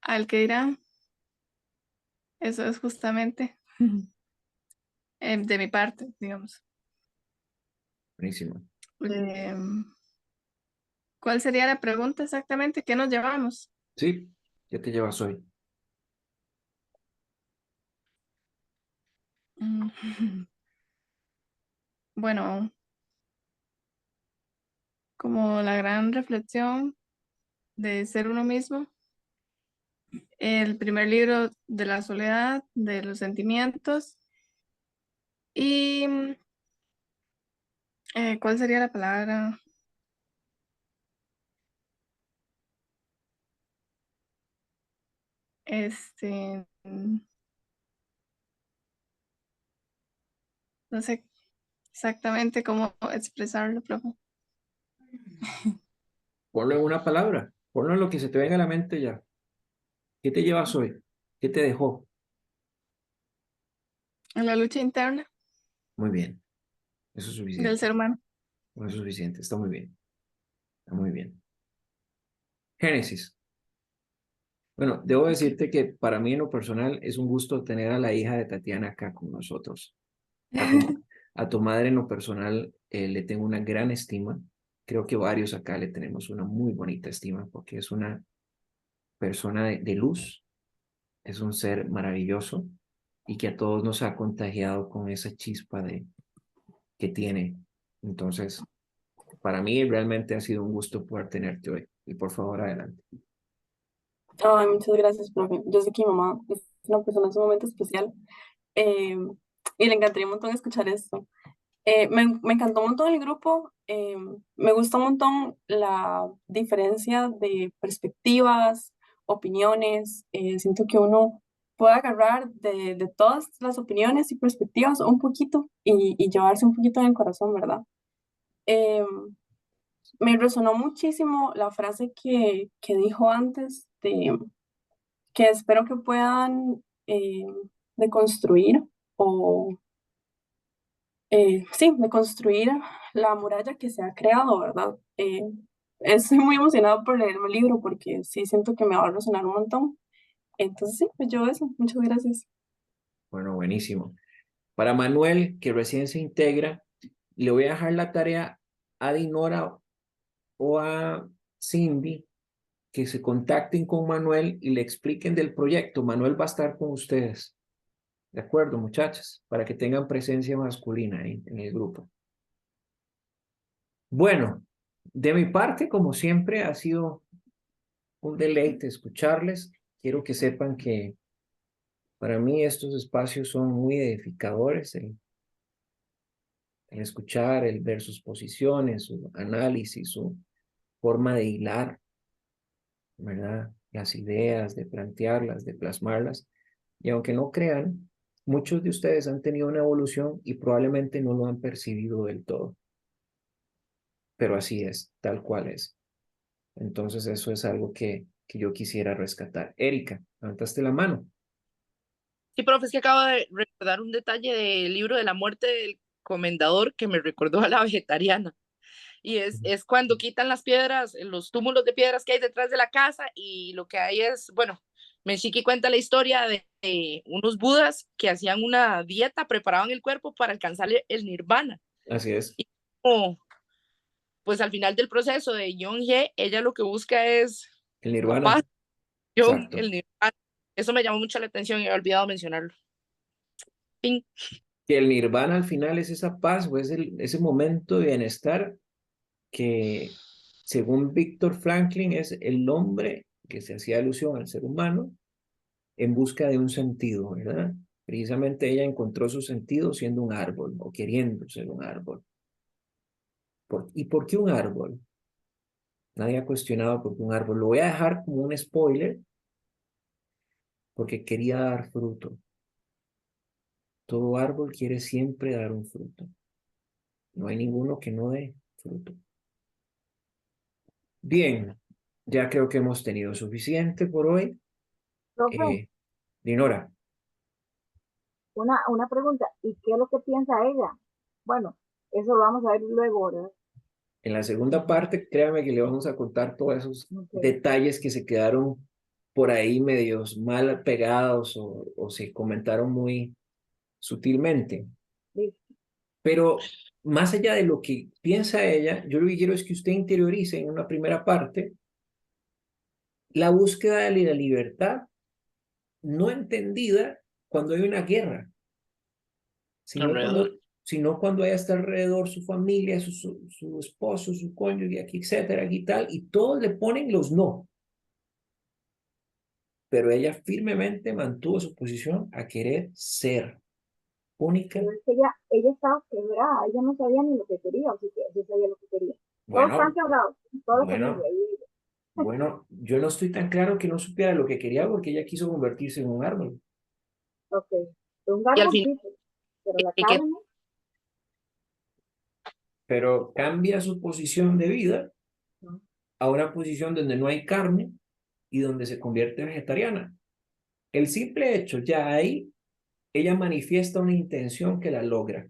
al que dirán. Eso es justamente de mi parte, digamos. Buenísimo. ¿Cuál sería la pregunta exactamente? ¿Qué nos llevamos? Sí, ¿qué te llevas hoy? Bueno, como la gran reflexión de ser uno mismo, el primer libro de la soledad, de los sentimientos y ¿cuál sería la palabra? No sé exactamente cómo expresarlo, profe. Ponlo en una palabra, ponlo en lo que se te venga a la mente ya. ¿Qué te llevas hoy? ¿Qué te dejó? En la lucha interna Muy bien, eso es del suficiente. ser humano. Eso es suficiente, está muy bien. Está muy bien. Génesis. Bueno, debo decirte que para mí en lo personal es un gusto tener a la hija de Tatiana acá con nosotros. A tu madre en lo personal le tengo una gran estima. Creo que varios acá le tenemos una muy bonita estima porque es una persona de luz, es un ser maravilloso y que a todos nos ha contagiado con esa chispa que tiene. Entonces, para mí realmente ha sido un gusto poder tenerte hoy. Y por favor, adelante. Ay, muchas gracias, profe. Yo sé que mi mamá es una persona sumamente especial, eh, y le encantaría un montón escuchar esto. Me encantó un montón el grupo, me gustó un montón la diferencia de perspectivas, opiniones. Siento que uno puede agarrar de todas las opiniones y perspectivas un poquito y llevarse un poquito en el corazón, ¿verdad? Eh, Me resonó muchísimo la frase que dijo antes de que espero que puedan deconstruir o sí, de construir la muralla que se ha creado, ¿verdad? Estoy muy emocionada por leerme el libro porque sí siento que me va a resonar un montón. Entonces sí, pues yo eso. Muchas gracias. Bueno, buenísimo. Para Manuel, que recién se integra, le voy a dejar la tarea a Dinora o a Cindy que se contacten con Manuel y le expliquen del proyecto. Manuel va a estar con ustedes. ¿De acuerdo, muchachas? Para que tengan presencia masculina ahí en el grupo. Bueno, de mi parte, como siempre, ha sido un deleite escucharles. Quiero que sepan que para mí estos espacios son muy edificadores. El escuchar, el ver sus posiciones, su análisis, su forma de hilar, ¿verdad? Las ideas, de plantearlas, de plasmarlas. Y aunque no crean, muchos de ustedes han tenido una evolución y probablemente no lo han percibido del todo. Pero así es, tal cual es. Entonces eso es algo que yo quisiera rescatar. Erika, levantaste la mano. Sí, profe, es que acabo de recordar un detalle del libro de la muerte del comendador que me recordó a la vegetariana. Y es cuando quitan las piedras, los túmulos de piedras que hay detrás de la casa y lo que hay es, bueno, Menshiki cuenta la historia de unos budas que hacían una dieta, preparaban el cuerpo para alcanzar el nirvana. Así es. Y como, pues al final del proceso de Yeon-hye, ella lo que busca es El la nirvana. paz, Exacto. el nirvana. Eso me llamó mucho la atención y he olvidado mencionarlo. Fin. Que el nirvana al final es esa paz o es ese momento de bienestar que, según Víctor Franklin, es el hombre que se hacía alusión al ser humano en busca de un sentido, ¿verdad? Precisamente ella encontró su sentido siendo un árbol o queriendo ser un árbol. ¿Y por qué un árbol? Nadie ha cuestionado por qué un árbol. Lo voy a dejar como un spoiler porque quería dar fruto. Todo árbol quiere siempre dar un fruto. No hay ninguno que no dé fruto. Bien, ya creo que hemos tenido suficiente por hoy. Profe, Dinora, una pregunta, ¿y qué es lo que piensa ella? Bueno, eso lo vamos a ver luego, ¿verdad? En la segunda parte, créame que le vamos a contar todos esos Ok. detalles que se quedaron por ahí medios mal pegados o se comentaron muy sutilmente. Listo. Pero más allá de lo que piensa ella, yo lo que quiero es que usted interiorice en una primera parte la búsqueda de la libertad no entendida cuando hay una guerra, sino Alrededor. cuando hay hasta alrededor su familia, su esposo, su cónyuge, aquí, etcétera, aquí tal, y todos le ponen los no. Pero ella firmemente mantuvo su posición a querer ser única. Pero es que ella estaba quebrada, ella no sabía ni lo que quería, o si sabía lo que quería. Todos están Bueno, quebrados, toda la bueno, familia. bueno, yo no estoy tan claro que no supiera lo que quería porque ella quiso convertirse en un árbol. Ok, un Y al final, garboncito, pero la que carne, Pero cambia su posición de vida no. a una posición donde no hay carne y donde se convierte en vegetariana. El simple hecho, ya ahí, ella manifiesta una intención que la logra.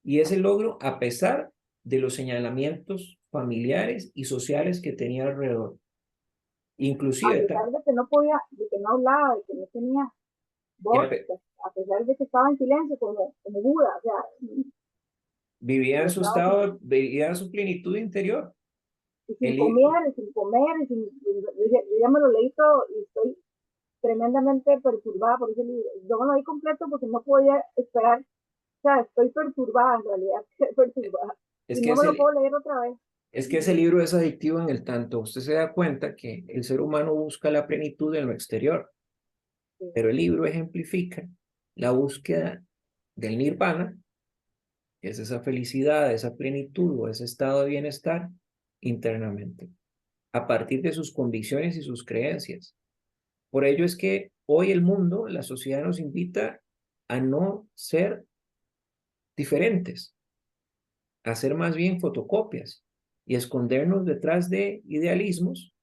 Y ese logro a pesar de los señalamientos familiares y sociales que tenía alrededor. A Inclusive, pesar de que no podía, de que no hablaba, de que no tenía voz, a pesar de que estaba en silencio como Buda, o sea, vivía en su estaba así, estado, vivía en su plenitud interior. y sin El, comer, y sin comer, yo ya me lo leí todo y estoy tremendamente perturbada por ese libro. Yo me lo leí completo porque no podía esperar, o sea, estoy perturbada en realidad, estoy perturbada. es Y que no me lo ese, puedo leer otra vez. es que ese libro es adictivo en el tanto. Usted se da cuenta que el ser humano busca la plenitud en lo exterior, Sí. pero el libro ejemplifica la búsqueda del nirvana, que es esa felicidad, esa plenitud o ese estado de bienestar internamente, a partir de sus convicciones y sus creencias. Por ello es que hoy el mundo, la sociedad nos invita a no ser diferentes, a ser más bien fotocopias y escondernos detrás de idealismos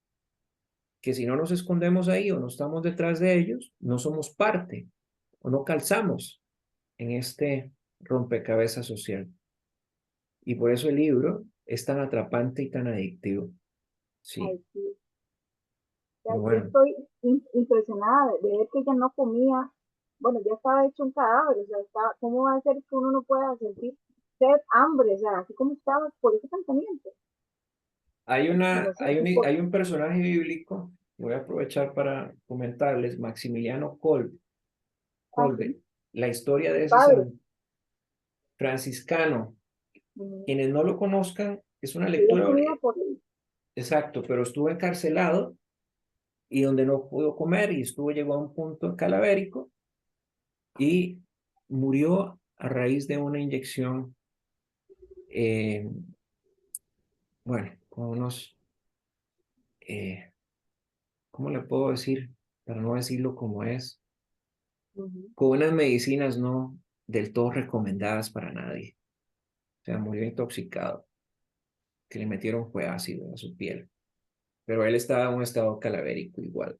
que si no nos escondemos ahí o no estamos detrás de ellos, no somos parte o no calzamos en este rompecabezas social. Y por eso el libro es tan atrapante y tan adictivo. Sí, Ay, sí. O sea, pero yo bueno, estoy impresionada de ver que ella no comía, bueno, ya estaba hecho un cadáver, o sea, estaba, ¿cómo va a ser que uno no pueda sentir sed, hambre, o sea, así como estaba por ese pensamiento? Pero sí, hay un personaje bíblico, voy a aprovechar para comentarles, Maximiliano así, Kolbe, la historia de ese padre, franciscano. mm, Quienes no lo conozcan, es una que ella lectura, comía por él. exacto, pero estuvo encarcelado y donde no pudo comer y llegó a un punto calavérico y murió a raíz de una inyección, eh, bueno, con unos, ¿cómo le puedo decir? Para no decirlo como es, con unas medicinas no del todo recomendadas para nadie. O sea, murió intoxicado, que le metieron fue ácido a su piel. Pero él estaba en un estado calavérico igual.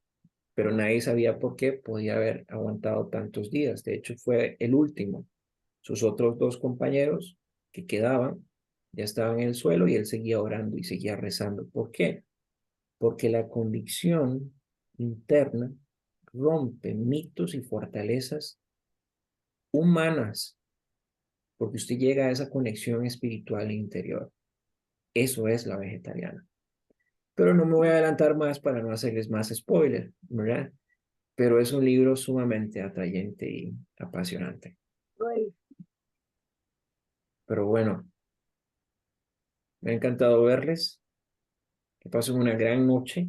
Pero nadie sabía por qué podía haber aguantado tantos días. De hecho, fue el último. Sus otros dos compañeros que quedaban ya estaban en el suelo y él seguía orando y seguía rezando. ¿Por qué? Porque la convicción interna rompe mitos y fortalezas humanas, porque usted llega a esa conexión espiritual interior. Eso es la vegetariana. Pero no me voy a adelantar más para no hacerles más spoiler, ¿verdad? Pero es un libro sumamente atrayente y apasionante. Ay, Pero bueno, me ha encantado verles. Que pasen una gran noche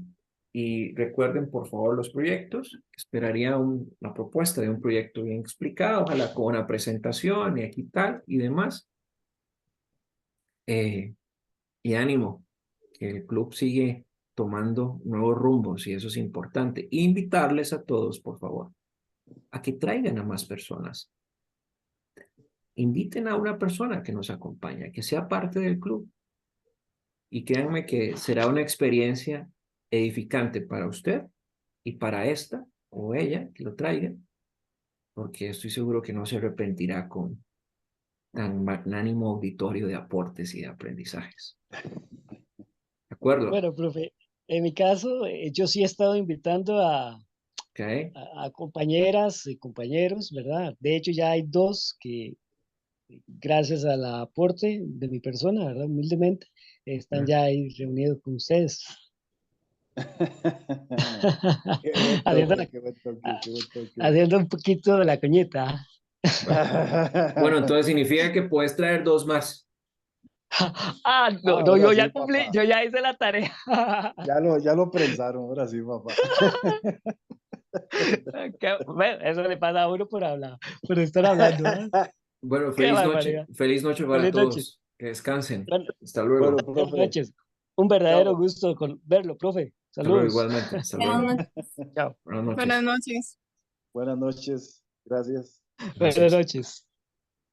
y recuerden por favor los proyectos. Esperaría una propuesta de un proyecto bien explicado, ojalá con una presentación y aquí tal y demás. Y ánimo, que el club sigue tomando nuevos rumbos y eso es importante. E invitarles a todos, por favor, a que traigan a más personas. Inviten a una persona que nos acompaña, que sea parte del club. Y créanme que será una experiencia edificante para usted y para esta o ella que lo traiga, porque estoy seguro que no se arrepentirá con tan magnánimo auditorio de aportes y de aprendizajes. ¿De acuerdo? Bueno, profe, en mi caso, yo sí he estado invitando Ok. a compañeras y compañeros, ¿verdad? De hecho, ya hay dos que, gracias al aporte de mi persona, ¿verdad? Humildemente, están ya ahí reunidos con ustedes. Qué buen haciendo, toque, qué buen toque, qué buen toque. haciendo un poquito de la coñita. Bueno, entonces significa que puedes traer 2 más. Ah, no, no, Ahora yo ya sí, cumplí, papá. yo ya hice la tarea. Ya lo prensaron, ahora sí, papá. Bueno, eso le pasa a uno por estar hablando, ¿ah? Bueno, Qué feliz noche. barbaridad. Feliz noche para Feliz noche. todos. Que descansen. Bueno, Hasta luego. Bueno, buenas profe, noches. Un verdadero chao. gusto verlo, profe. Hasta luego Saludos. igualmente. Hasta Buenas luego. noches. Chao. Buenas noches. Buenas noches. Buenas noches, gracias. Buenas Gracias. noches.